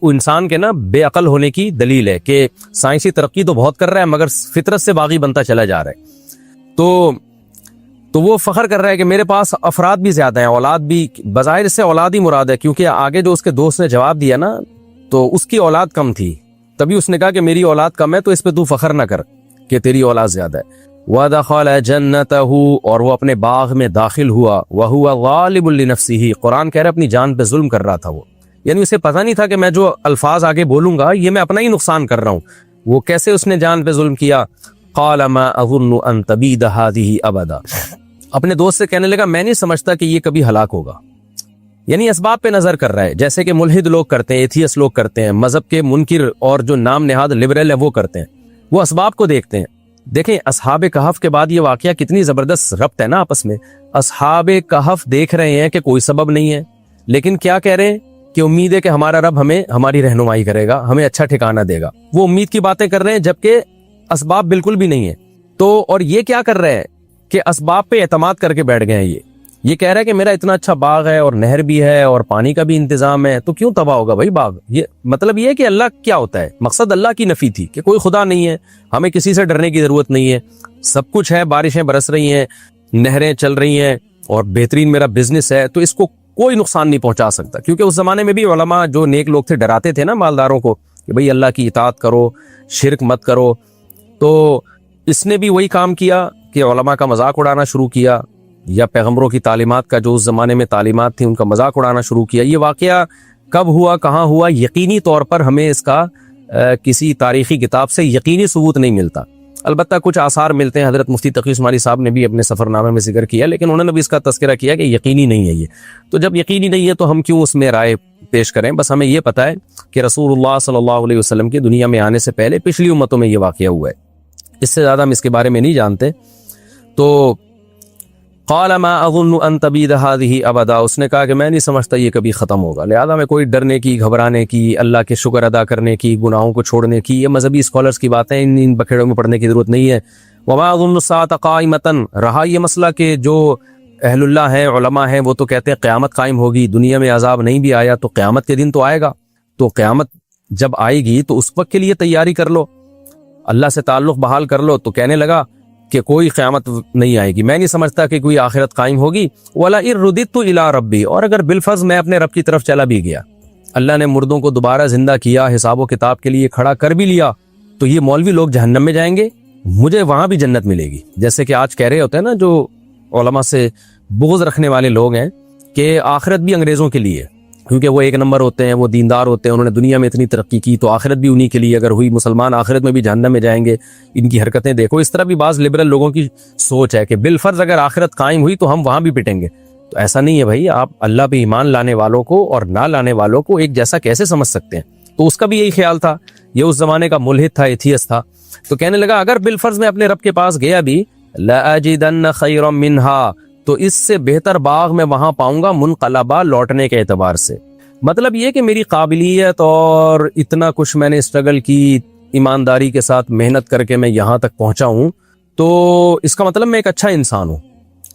انسان کے نا بے عقل ہونے کی دلیل ہے کہ سائنسی ترقی تو بہت کر رہا ہے مگر فطرت سے باغی بنتا چلا جا رہا ہے۔ تو وہ فخر کر رہا ہے کہ میرے پاس افراد بھی زیادہ ہیں، اولاد بھی، بظاہر اس سے اولاد ہی مراد ہے، کیونکہ آگے جو اس کے دوست نے جواب دیا نا تو اس کی اولاد کم تھی، تبھی اس نے کہا کہ میری اولاد کم ہے تو اس پہ تو فخر نہ کر کہ تیری اولاد زیادہ ہے۔ وَدَخَلَ جَنَّتَهُ، اور وہ اپنے باغ میں داخل ہوا، وَهُوَ غَالِبٌ لِنَفْسِهِ، قرآن کہہ رہا ہے اپنی جان پہ ظلم کر رہا تھا وہ، یعنی اسے پتہ نہیں تھا کہ میں جو الفاظ آگے بولوں گا یہ میں اپنا ہی نقصان کر رہا ہوں۔ وہ کیسے اس نے جان پہ ظلم کیا؟ قَالَ مَا أَظُنُّ أَن تَبِيدَ هَٰذِهِ أَبَدًا، اپنے دوست سے کہنے لگا میں نہیں سمجھتا کہ یہ کبھی ہلاک ہوگا، یعنی اسباب پہ نظر کر رہا ہے، جیسے کہ ملحد لوگ کرتے ہیں، ایتھیس لوگ کرتے ہیں، مذہب کے منکر اور جو نام نہاد لبرل ہے وہ کرتے ہیں، وہ اسباب کو دیکھتے ہیں۔ دیکھیں اصحاب کہف کے بعد یہ واقعہ کتنی زبردست ربط ہے نا آپس میں۔ اصحاب کہف دیکھ رہے ہیں کہ کوئی سبب نہیں ہے، لیکن کیا کہہ رہے ہیں کہ امید ہے کہ ہمارا رب ہمیں ہماری رہنمائی کرے گا، ہمیں اچھا ٹھکانہ دے گا، وہ امید کی باتیں کر رہے ہیں جبکہ اسباب بالکل بھی نہیں ہے۔ تو اور یہ کیا کر رہے ہیں کہ اسباب پہ اعتماد کر کے بیٹھ گئے ہیں۔ یہ کہہ رہا ہے کہ میرا اتنا اچھا باغ ہے اور نہر بھی ہے اور پانی کا بھی انتظام ہے، تو کیوں تباہ ہوگا بھائی باغ؟ یہ مطلب یہ ہے کہ اللہ کیا ہوتا ہے، مقصد اللہ کی نفی تھی کہ کوئی خدا نہیں ہے، ہمیں کسی سے ڈرنے کی ضرورت نہیں ہے، سب کچھ ہے، بارشیں برس رہی ہیں، نہریں چل رہی ہیں اور بہترین میرا بزنس ہے، تو اس کو کوئی نقصان نہیں پہنچا سکتا۔ کیونکہ اس زمانے میں بھی علماء جو نیک لوگ تھے ڈراتے تھے نا مالداروں کو کہ بھئی اللہ کی اطاعت کرو، شرک مت کرو، تو اس نے بھی وہی کام کیا کہ علماء کا مذاق اڑانا شروع کیا، یا پیغمبروں کی تعلیمات کا جو اس زمانے میں تعلیمات تھیں ان کا مذاق اڑانا شروع کیا۔ یہ واقعہ کب ہوا، کہاں ہوا، یقینی طور پر ہمیں اس کا کسی تاریخی کتاب سے یقینی ثبوت نہیں ملتا، البتہ کچھ آثار ملتے ہیں، حضرت مفتی تقی عثمانی صاحب نے بھی اپنے سفر نامے میں ذکر کیا، لیکن انہوں نے بھی اس کا تذکرہ کیا کہ یقینی نہیں ہے یہ۔ تو جب یقینی نہیں ہے تو ہم کیوں اس میں رائے پیش کریں؟ بس ہمیں یہ پتہ ہے کہ رسول اللہ صلی اللہ علیہ وسلم کی دنیا میں آنے سے پہلے پچھلی امتوں میں یہ واقعہ ہوا ہے، اس سے زیادہ ہم اس کے بارے میں نہیں جانتے۔ تو قال ما اظن ان تبید هذه ابدا، اس نے کہا کہ میں نہیں سمجھتا یہ کبھی ختم ہوگا، لہذا میں کوئی ڈرنے کی، گھبرانے کی، اللہ کے شکر ادا کرنے کی، گناہوں کو چھوڑنے کی، یہ مذہبی اسکالرز کی باتیں، ان بکھیڑوں میں پڑھنے کی ضرورت نہیں ہے۔ وما اظن الساعة قائمة، رہا یہ مسئلہ کہ جو اہل اللہ ہیں، علماء ہیں، وہ تو کہتے ہیں قیامت قائم ہوگی، دنیا میں عذاب نہیں بھی آیا تو قیامت کے دن تو آئے گا، تو قیامت جب آئے گی تو اس وقت کے لیے تیاری کر لو، اللہ سے تعلق بحال کر لو۔ تو کہنے لگا کہ کوئی قیامت نہیں آئے گی، میں نہیں سمجھتا کہ کوئی آخرت قائم ہوگی۔ وَلَا إِن رُدِدتُّ إِلَىٰ رَبِّي، اور اگر بالفرض میں اپنے رب کی طرف چلا بھی گیا، اللہ نے مردوں کو دوبارہ زندہ کیا، حساب و کتاب کے لیے کھڑا کر بھی لیا، تو یہ مولوی لوگ جہنم میں جائیں گے، مجھے وہاں بھی جنت ملے گی۔ جیسے کہ آج کہہ رہے ہوتے ہیں نا جو علماء سے بغض رکھنے والے لوگ ہیں کہ آخرت بھی انگریزوں کے لیے، کیونکہ وہ ایک نمبر ہوتے ہیں، وہ دیندار ہوتے ہیں، انہوں نے دنیا میں اتنی ترقی کی تو آخرت بھی انہی کے لیے اگر ہوئی، مسلمان آخرت میں بھی جہنم میں جائیں گے، ان کی حرکتیں دیکھو۔ اس طرح بھی بعض لبرل لوگوں کی سوچ ہے کہ بالفرض اگر آخرت قائم ہوئی تو ہم وہاں بھی پٹیں گے، تو ایسا نہیں ہے بھائی، آپ اللہ پہ ایمان لانے والوں کو اور نہ لانے والوں کو ایک جیسا کیسے سمجھ سکتے ہیں؟ تو اس کا بھی یہی خیال تھا، یہ اس زمانے کا ملحد تھا، ایتھیس تھا، تو کہنے لگا اگر بالفرض میں اپنے رب کے پاس گیا بھی، لَأَجِدَنَّ خَيْرًا مِّنْهَا، تو اس سے بہتر باغ میں وہاں پاؤں گا، منقلبہ، لوٹنے کے اعتبار سے۔ مطلب یہ کہ میری قابلیت اور اتنا کچھ میں نے اسٹرگل کی، ایمانداری کے ساتھ محنت کر کے میں یہاں تک پہنچا ہوں، تو اس کا مطلب میں ایک اچھا انسان ہوں۔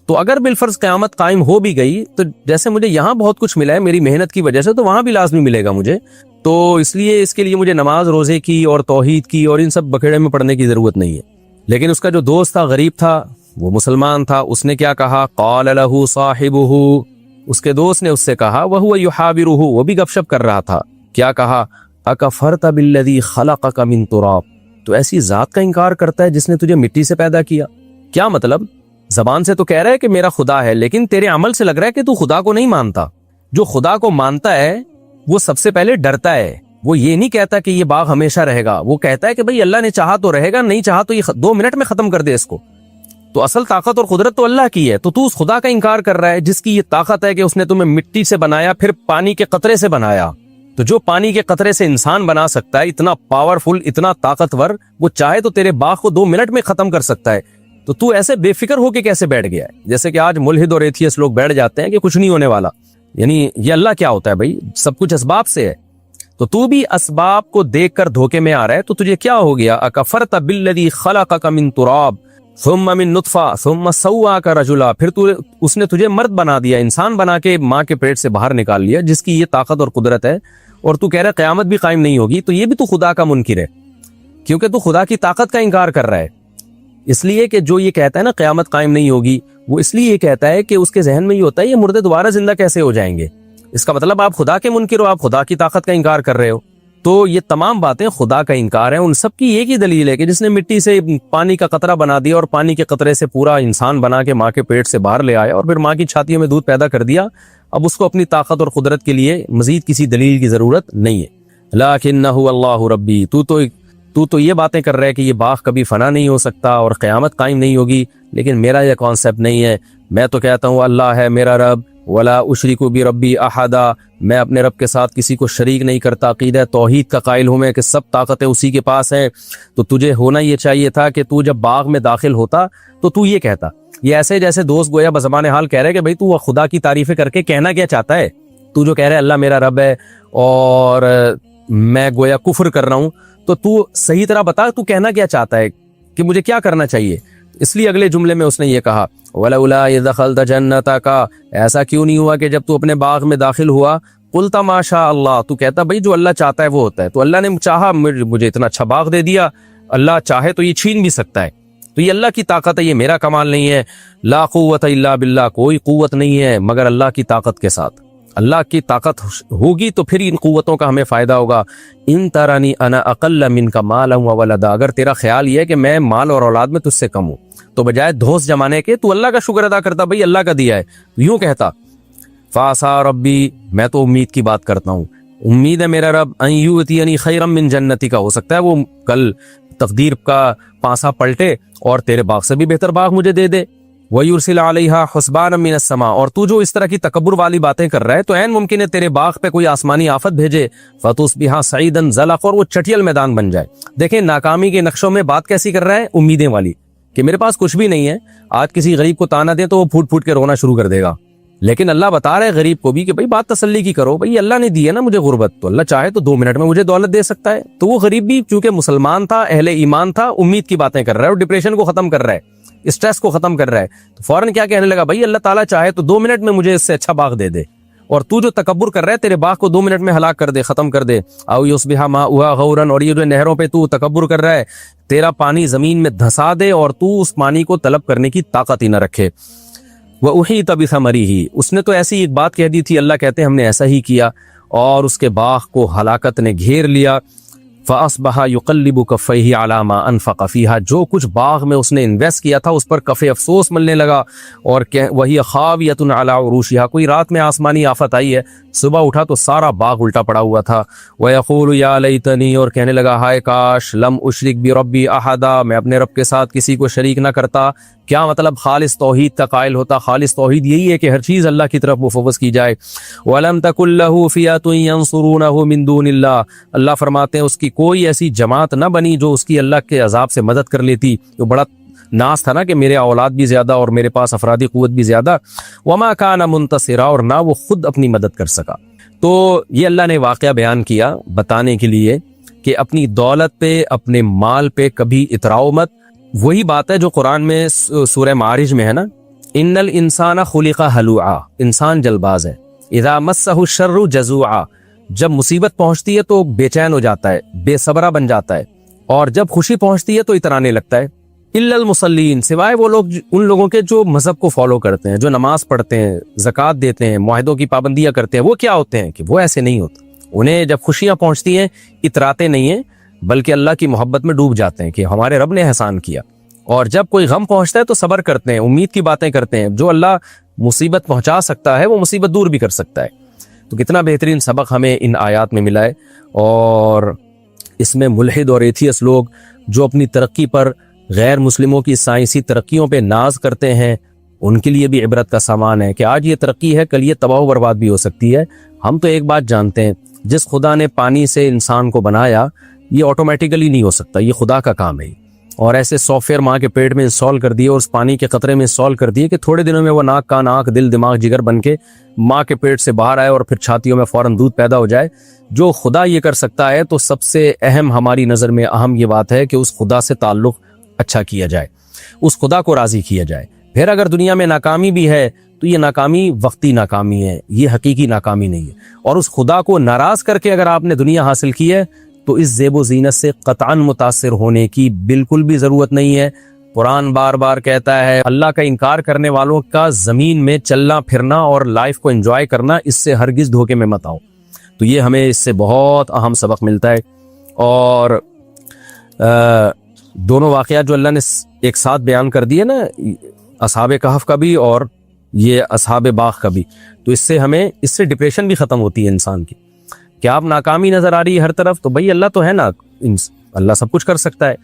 تو اگر بالفرض قیامت قائم ہو بھی گئی تو جیسے مجھے یہاں بہت کچھ ملا ہے میری محنت کی وجہ سے، تو وہاں بھی لازمی ملے گا مجھے، تو اس لیے اس کے لیے مجھے نماز روزے کی اور توحید کی اور ان سب بکھیڑے میں پڑھنے کی ضرورت نہیں ہے۔ لیکن اس کا جو دوست تھا، غریب تھا، وہ مسلمان تھا، اس نے کیا کہا؟ قال له صاحبه، اس کے دوست نے اس سے کہا، وهو يحاوره، وہ بھی گپ شپ کر رہا تھا، کیا کہا؟ اکفرت بالذی خلقک من تراب، تو ایسی ذات کا انکار کرتا ہے جس نے تجھے مٹی سے پیدا کیا؟ کیا مطلب زبان سے تو کہہ رہا ہے کہ میرا خدا ہے، لیکن تیرے عمل سے لگ رہا ہے کہ تو خدا کو نہیں مانتا۔ جو خدا کو مانتا ہے وہ سب سے پہلے ڈرتا ہے، وہ یہ نہیں کہتا کہ یہ باغ ہمیشہ رہے گا، وہ کہتا ہے کہ بھئی اللہ نے چاہا تو رہے گا، نہیں چاہا تو یہ 2 منٹ میں ختم کر دے اس کو۔ تو اصل طاقت اور قدرت تو اللہ کی ہے، تو اس خدا کا انکار کر رہا ہے جس کی یہ طاقت ہے کہ اس نے تمہیں مٹی سے بنایا، پھر پانی کے قطرے سے بنایا۔ تو جو پانی کے قطرے سے انسان بنا سکتا ہے، اتنا پاورفل، اتنا طاقتور، وہ چاہے تو تیرے باغ کو 2 منٹ میں ختم کر سکتا ہے۔ تو ایسے بے فکر ہو کے کیسے بیٹھ گیا ہے؟ جیسے کہ آج ملحد اور ایتھیسٹ لوگ بیٹھ جاتے ہیں کہ کچھ نہیں ہونے والا، یعنی یہ اللہ کیا ہوتا ہے بھائی؟ سب کچھ اسباب سے ہے، تو بھی اسباب کو دیکھ کر دھوکے میں آ رہا ہے۔ تو تجھے کیا ہو گیا؟ اکفرت بالذی خلقک من تراب ثم من نطفہ ثم سواک رجلا، پھر اس نے تجھے مرد بنا دیا، انسان بنا کے ماں کے پیٹ سے باہر نکال لیا، جس کی یہ طاقت اور قدرت ہے، اور تو کہہ رہا ہے قیامت بھی قائم نہیں ہوگی۔ تو یہ بھی تو خدا کا منکر ہے، کیونکہ تو خدا کی طاقت کا انکار کر رہا ہے۔ اس لیے کہ جو یہ کہتا ہے نا قیامت قائم نہیں ہوگی، وہ اس لیے یہ کہتا ہے کہ اس کے ذہن میں یہ ہوتا ہے یہ مردے دوبارہ زندہ کیسے ہو جائیں گے؟ اس کا مطلب آپ خدا کے منکر ہو، آپ خدا کی طاقت کا انکار کر رہے ہو۔ تو یہ تمام باتیں خدا کا انکار ہے۔ ان سب کی ایک ہی دلیل ہے کہ جس نے مٹی سے پانی کا قطرہ بنا دیا اور پانی کے قطرے سے پورا انسان بنا کے ماں کے پیٹ سے باہر لے آیا اور پھر ماں کی چھاتیوں میں دودھ پیدا کر دیا، اب اس کو اپنی طاقت اور قدرت کے لیے مزید کسی دلیل کی ضرورت نہیں ہے۔ لکنہ اللہ ربی، تو یہ باتیں کر رہے کہ یہ باغ کبھی فنا نہیں ہو سکتا اور قیامت قائم نہیں ہوگی، لیکن میرا یہ کانسیپٹ نہیں ہے۔ میں تو کہتا ہوں اللہ ہے میرا رب، ولا اشرک بربی احدا، میں اپنے رب کے ساتھ کسی کو شریک نہیں کرتا۔ عقیدہ توحید کا قائل ہوں میں کہ سب طاقتیں اسی کے پاس ہیں۔ تو تجھے ہونا یہ چاہیے تھا کہ تو جب باغ میں داخل ہوتا تو یہ کہتا، یہ ایسے جیسے دوست گویا بزبان حال کہہ رہے کہ بھئی تو خدا کی تعریفیں کر کے کہنا کیا چاہتا ہے؟ تو جو کہہ رہے اللہ میرا رب ہے اور میں گویا کفر کر رہا ہوں، تو صحیح طرح بتا تو کہنا کیا چاہتا ہے کہ مجھے کیا کرنا چاہیے؟ اس لیے اگلے جملے میں اس نے یہ کہا وَلَوْلَا إِذْ دَخَلْتَ جَنَّتَكَ، ایسا کیوں نہیں ہوا کہ جب تو اپنے باغ میں داخل ہوا قُلْتَ مَا شَاءَ اللَّهُ، تو کہتا بھئی جو اللہ چاہتا ہے وہ ہوتا ہے۔ تو اللہ نے چاہا مجھے اتنا اچھا باغ دے دیا، اللہ چاہے تو یہ چھین بھی سکتا ہے۔ تو یہ اللہ کی طاقت ہے، یہ میرا کمال نہیں ہے۔ لا قوت الا باللہ، کوئی قوت نہیں ہے مگر اللہ کی طاقت کے ساتھ۔ اللہ کی طاقت ہوگی تو پھر ان قوتوں کا ہمیں فائدہ ہوگا۔ ان ترانی انا اقل منک مالا وولدا، اگر تیرا خیال یہ ہے کہ میں مال اور اولاد میں تجھ سے کم ہوں تو بجائے دھوس جمانے کے تو اللہ کا شکر ادا کرتا، بھئی اللہ کا دیا ہے، یوں کہتا فاسا ربی، میں تو امید کی بات کرتا ہوں، امید ہے میرا رب ان یؤتینی خیرا من جنتی کا، ہو سکتا ہے وہ کل تقدیر کا پانسا پلٹے اور تیرے باغ سے بھی بہتر باغ مجھے دے دے۔ وَيُرْسِلَ عَلَيْهَا حُسْبَانًا مِّنَ السَّمَاءِ، اور تو جو اس طرح کی تکبر والی باتیں کر رہا ہے تو عین ممکن ہے تیرے باغ پہ کوئی آسمانی آفت بھیجے، فَتُصْبِحَ صَعِيدًا زَلَقًا، اور وہ چٹیل میدان بن جائے۔ دیکھیں ناکامی کے نقشوں میں بات کیسی کر رہا ہے، امیدیں والی، کہ میرے پاس کچھ بھی نہیں ہے۔ آج کسی غریب کو تانا دیں تو وہ پھوٹ پھوٹ کے رونا شروع کر دے گا، لیکن اللہ بتا رہے غریب کو بھی کہ بھئی بات تسلی کی کرو، بھئی اللہ نے دی ہے نا مجھے غربت، تو اللہ چاہے تو 2 منٹ میں مجھے دولت دے سکتا ہے۔ تو وہ غریب بھی چونکہ مسلمان تھا، اہل ایمان تھا، امید کی باتیں کر رہا ہے اور ڈپریشن کو ختم کر رہا ہے، اسٹریس کو ختم کر رہا ہے۔ تو فوراً کیا کہنے لگا، بھئی اللہ تعالیٰ چاہے تو 2 منٹ میں مجھے اس سے اچھا باغ دے دے، اور تو جو تکبر کر رہا ہے تیرے باغ کو 2 منٹ میں ہلاک کر دے، ختم کر دے۔ او یصبح ماؤها غورا، اور یہ جو نہروں پہ تو تکبر کر رہا ہے، تیرا پانی زمین میں دھسا دے اور تو اس پانی کو طلب کرنے کی طاقت ہی نہ رکھے۔ وَأُحِيطَ بِثَمَرِهِ، اس نے تو ایسی ایک بات کہہ دی تھی، اللہ کہتے ہیں ہم نے ایسا ہی کیا اور اس کے باغ کو ہلاکت نے گھیر لیا۔ فَأَصْبَحَ يُقَلِّبُ كَفَّيْهِ عَلَى مَا أَنفَقَ فِيهَا، جو کچھ باغ میں اس نے انویسٹ کیا تھا اس پر کف افسوس ملنے لگا، اور وَهِيَ خَاوِيَةٌ عَلَى عُرُوشِهَا، کوئی رات میں آسمانی آفت آئی ہے، صبح اٹھا تو سارا باغ الٹا پڑا ہوا تھا۔ وَيَقُولُ يَا لَيْتَنِي، اور کہنے لگا ہائے کاش، لَمْ أُشْرِكْ بِرَبِّي أَحَدًا، میں اپنے رب کے ساتھ کسی کو شریک نہ کرتا۔ کیا مطلب؟ خالص توحید کا قائل ہوتا۔ خالص توحید یہی ہے کہ ہر چیز اللہ کی طرف مفوض کی جائے۔ وَلَمْ تَكُن لَّهُ فِئَةٌ يَنصُرُونَهُ مِن دُونِ اللَّهِ، اللہ فرماتے ہیں اس کی کوئی ایسی جماعت نہ بنی جو اس کی اللہ کے عذاب سے مدد کر لیتی۔ تو بڑا ناز تھا نا کہ میرے اولاد بھی زیادہ اور میرے پاس افرادی قوت بھی زیادہ۔ وَمَا كَانَ مُنتَصِرًا، اور نہ وہ خود اپنی مدد کر سکا۔ تو یہ اللہ نے واقعہ بیان کیا بتانے کے لیے کہ اپنی دولت پہ، اپنے مال پہ کبھی اتراؤ مت۔ وہی بات ہے جو قرآن میں سورہ معارج میں ہے نا، ان الانسان خلق ہلوعا، انسان جلد باز ہے، اذا مسہ الشر جزوعا، جب مصیبت پہنچتی ہے تو بے چین ہو جاتا ہے، بے صبرا بن جاتا ہے، اور جب خوشی پہنچتی ہے تو اترانے لگتا ہے۔ الا المصلین، سوائے وہ لوگ، ان لوگوں کے جو مذہب کو فالو کرتے ہیں، جو نماز پڑھتے ہیں، زکوٰۃ دیتے ہیں، معاہدوں کی پابندیاں کرتے ہیں، وہ کیا ہوتے ہیں کہ وہ ایسے نہیں ہوتے، انہیں جب خوشیاں پہنچتی ہیں اتراتے نہیں ہیں بلکہ اللہ کی محبت میں ڈوب جاتے ہیں کہ ہمارے رب نے احسان کیا۔ اور جب کوئی غم پہنچتا ہے تو صبر کرتے ہیں, امید کی باتیں کرتے ہیں. جو اللہ مصیبت پہنچا سکتا ہے وہ مصیبت دور بھی کر سکتا ہے. تو کتنا بہترین سبق ہمیں ان آیات میں ملا ہے. اور اس میں ملحد اور ایتھیس لوگ جو اپنی ترقی پر غیر مسلموں کی سائنسی ترقیوں پہ ناز کرتے ہیں, ان کے لیے بھی عبرت کا سامان ہے کہ آج یہ ترقی ہے, کل یہ تباہ و برباد بھی ہو سکتی ہے. ہم تو ایک بات جانتے ہیں, جس خدا نے پانی سے انسان کو بنایا یہ آٹومیٹیکلی نہیں ہو سکتا, یہ خدا کا کام ہے. اور ایسے سافٹ ویئر ماں کے پیٹ میں انسٹال کر دیے اور اس پانی کے قطرے میں انسٹال کر دیے کہ تھوڑے دنوں میں وہ ناک کان آنکھ دل دماغ جگر بن کے ماں کے پیٹ سے باہر آئے اور پھر چھاتیوں میں فوراً دودھ پیدا ہو جائے. جو خدا یہ کر سکتا ہے تو سب سے اہم ہماری نظر میں اہم یہ بات ہے کہ اس خدا سے تعلق اچھا کیا جائے, اس خدا کو راضی کیا جائے. پھر اگر دنیا میں ناکامی بھی ہے تو یہ ناکامی وقتی ناکامی ہے, یہ حقیقی ناکامی نہیں ہے. اور اس خدا کو ناراض کر کے اگر آپ نے دنیا حاصل کی ہے تو اس زیب و زینت سے قطعاً متاثر ہونے کی بالکل بھی ضرورت نہیں ہے. قرآن بار بار کہتا ہے اللہ کا انکار کرنے والوں کا زمین میں چلنا پھرنا اور لائف کو انجوائے کرنا, اس سے ہرگز دھوکے میں مت آؤ. تو یہ ہمیں اس سے بہت اہم سبق ملتا ہے. اور دونوں واقعات جو اللہ نے ایک ساتھ بیان کر دیے نا, اصحاب کہف کا بھی اور یہ اصحاب باغ کا بھی, تو اس سے ڈپریشن بھی ختم ہوتی ہے انسان کی. کیا آپ ناکامی نظر آ رہی ہے ہر طرف, تو بھائی اللہ تو ہے نا, اللہ سب کچھ کر سکتا ہے.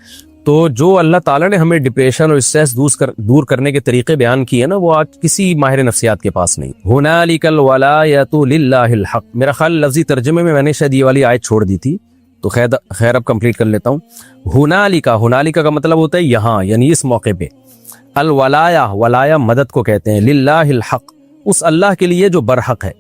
تو جو اللہ تعالیٰ نے ہمیں ڈپریشن اور اسٹریس دور کرنے کے طریقے بیان کیے نا, وہ آج کسی ماہر نفسیات کے پاس نہیں. ہنالک الولایۃ للہ الحق, میرا خیال لفظی ترجمے میں نے شاید یہ والی آیت چھوڑ دی تھی, تو خیر اب کمپلیٹ کر لیتا ہوں. ہنالک کا مطلب ہوتا ہے یہاں, یعنی اس موقع پہ. ولایا مدد کو کہتے ہیں. للہ الحق, اس اللہ کے لیے جو برحق ہے.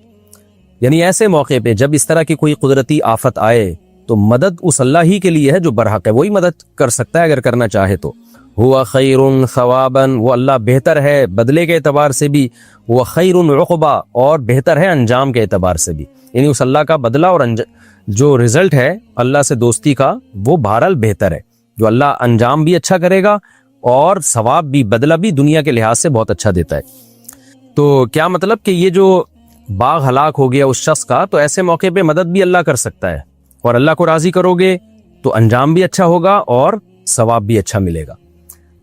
یعنی ایسے موقع پہ جب اس طرح کی کوئی قدرتی آفت آئے تو مدد اس اللہ ہی کے لیے ہے جو برحق ہے, وہی مدد کر سکتا ہے اگر کرنا چاہے تو. ہوا خیر ثوابا, وہ اللہ بہتر ہے بدلے کے اعتبار سے بھی. وہ خیر عقبا, اور بہتر ہے انجام کے اعتبار سے بھی. یعنی اس اللہ کا بدلہ اور جو رزلٹ ہے اللہ سے دوستی کا وہ بہرحال بہتر ہے. جو اللہ انجام بھی اچھا کرے گا اور ثواب بھی, بدلہ بھی دنیا کے لحاظ سے بہت اچھا دیتا ہے. تو کیا مطلب کہ یہ جو باغ ہلاک ہو گیا اس شخص کا, تو ایسے موقع پہ مدد بھی اللہ کر سکتا ہے, اور اللہ کو راضی کرو گے تو انجام بھی اچھا ہوگا اور ثواب بھی اچھا ملے گا.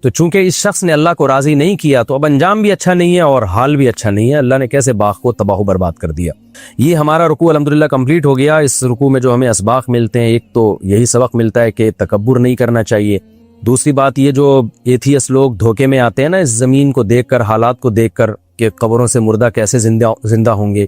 تو چونکہ اس شخص نے اللہ کو راضی نہیں کیا تو اب انجام بھی اچھا نہیں ہے اور حال بھی اچھا نہیں ہے. اللہ نے کیسے باغ کو تباہ و برباد کر دیا. یہ ہمارا رکوع الحمدللہ کمپلیٹ ہو گیا. اس رکوع میں جو ہمیں اسباق ملتے ہیں, ایک تو یہی سبق ملتا ہے کہ تکبر نہیں کرنا چاہیے. دوسری بات یہ جو ایتھیس لوگ دھوکے میں آتے ہیں نا اس زمین کو دیکھ کر, حالات کو دیکھ کر کہ قبروں سے مردہ کیسے زندہ ہوں گے,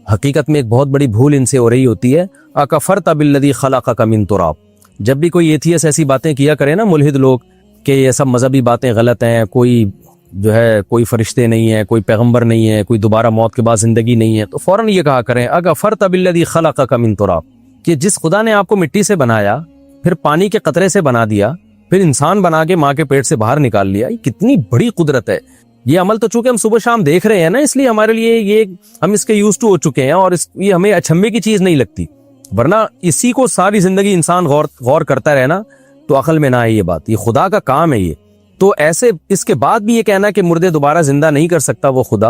حقیقت میں ایک بہت بڑی بھول ان سے ہو رہی ہوتی ہے. اکفرت بالذی خلقک من تراب. جب بھی کوئی ایتھیس ایسی باتیں کیا کرے نا ملحد لوگ کہ یہ سب مذہبی باتیں غلط ہیں, کوئی فرشتے نہیں ہیں, کوئی پیغمبر نہیں ہے, کوئی دوبارہ موت کے بعد زندگی نہیں ہے, تو فوراً یہ کہا کریں اکفرت بالذی خلقک من تراب, کہ جس خدا نے آپ کو مٹی سے بنایا, پھر پانی کے قطرے سے بنا دیا, پھر انسان بنا کے ماں کے پیٹ سے باہر نکال لیا, یہ کتنی بڑی قدرت ہے. یہ عمل تو چونکہ ہم صبح شام دیکھ رہے ہیں نا, اس لیے ہمارے لیے یہ ہم اس کے یوز ٹو ہو چکے ہیں اور یہ ہمیں اچھمبے کی چیز نہیں لگتی. ورنہ اسی کو ساری زندگی انسان غور کرتا رہنا تو عقل میں نہ آئے یہ بات. یہ خدا کا کام ہے یہ. تو ایسے اس کے بعد بھی یہ کہنا کہ مردے دوبارہ زندہ نہیں کر سکتا وہ خدا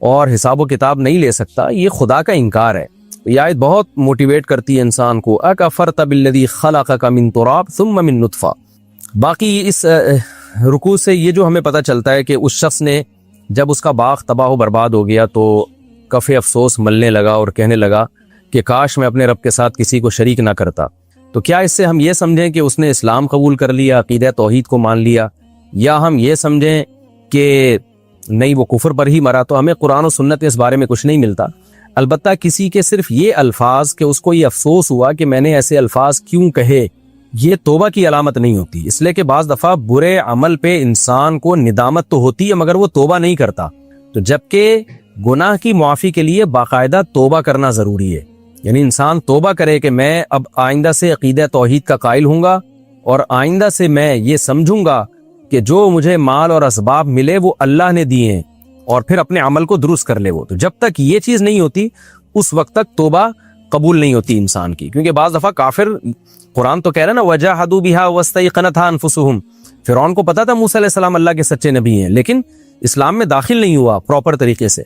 اور حساب و کتاب نہیں لے سکتا, یہ خدا کا انکار ہے. یہ آیت بہت موٹیویٹ کرتی ہے انسان کو. اکفرت بالذی خلقک من تراب ثم من نطفہ. باقی اس رکوع سے یہ جو ہمیں پتہ چلتا ہے کہ اس شخص نے جب اس کا باغ تباہ و برباد ہو گیا تو کف افسوس ملنے لگا اور کہنے لگا کہ کاش میں اپنے رب کے ساتھ کسی کو شریک نہ کرتا. تو کیا اس سے ہم یہ سمجھیں کہ اس نے اسلام قبول کر لیا, عقیدہ توحید کو مان لیا, یا ہم یہ سمجھیں کہ نہیں وہ کفر پر ہی مرا؟ تو ہمیں قرآن و سنت اس بارے میں کچھ نہیں ملتا. البتہ کسی کے صرف یہ الفاظ کہ اس کو یہ افسوس ہوا کہ میں نے ایسے الفاظ کیوں کہے, یہ توبہ کی علامت نہیں ہوتی. اس لیے کہ بعض دفعہ برے عمل پہ انسان کو ندامت تو ہوتی ہے مگر وہ توبہ نہیں کرتا. تو جبکہ گناہ کی معافی کے لیے باقاعدہ توبہ کرنا ضروری ہے. یعنی انسان توبہ کرے کہ میں اب آئندہ سے عقیدہ توحید کا قائل ہوں گا اور آئندہ سے میں یہ سمجھوں گا کہ جو مجھے مال اور اسباب ملے وہ اللہ نے دیے ہیں, اور پھر اپنے عمل کو درست کر لے وہ. تو جب تک یہ چیز نہیں ہوتی اس وقت تک توبہ قبول نہیں ہوتی انسان کی. کیونکہ بعض دفعہ کافر, قرآن تو کہہ رہا ہے نا وجاہدوا بہا واستیقنتھا انفسہم, فرعون کو پتا تھا موسیٰ علیہ السلام اللہ کے سچے نبی ہیں لیکن اسلام میں داخل نہیں ہوا پراپر طریقے سے.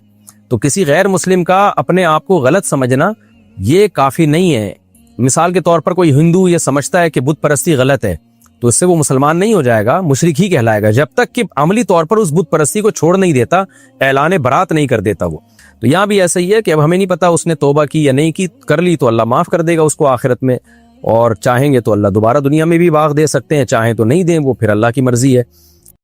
تو کسی غیر مسلم کا اپنے آپ کو غلط سمجھنا یہ کافی نہیں ہے. مثال کے طور پر کوئی ہندو یہ سمجھتا ہے کہ بت پرستی غلط ہے تو اس سے وہ مسلمان نہیں ہو جائے گا, مشرک ہی کہلائے گا, جب تک کہ عملی طور پر اس بت پرستی کو چھوڑ نہیں دیتا, اعلان برات نہیں کر دیتا وہ. تو یہاں بھی ایسا ہی ہے کہ اب ہمیں نہیں پتا اس نے توبہ کی یا نہیں کی, کر لی تو اللہ معاف کر دے گا اس کو آخرت میں, اور چاہیں گے تو اللہ دوبارہ دنیا میں بھی باغ دے سکتے ہیں, چاہیں تو نہیں دیں, وہ پھر اللہ کی مرضی ہے.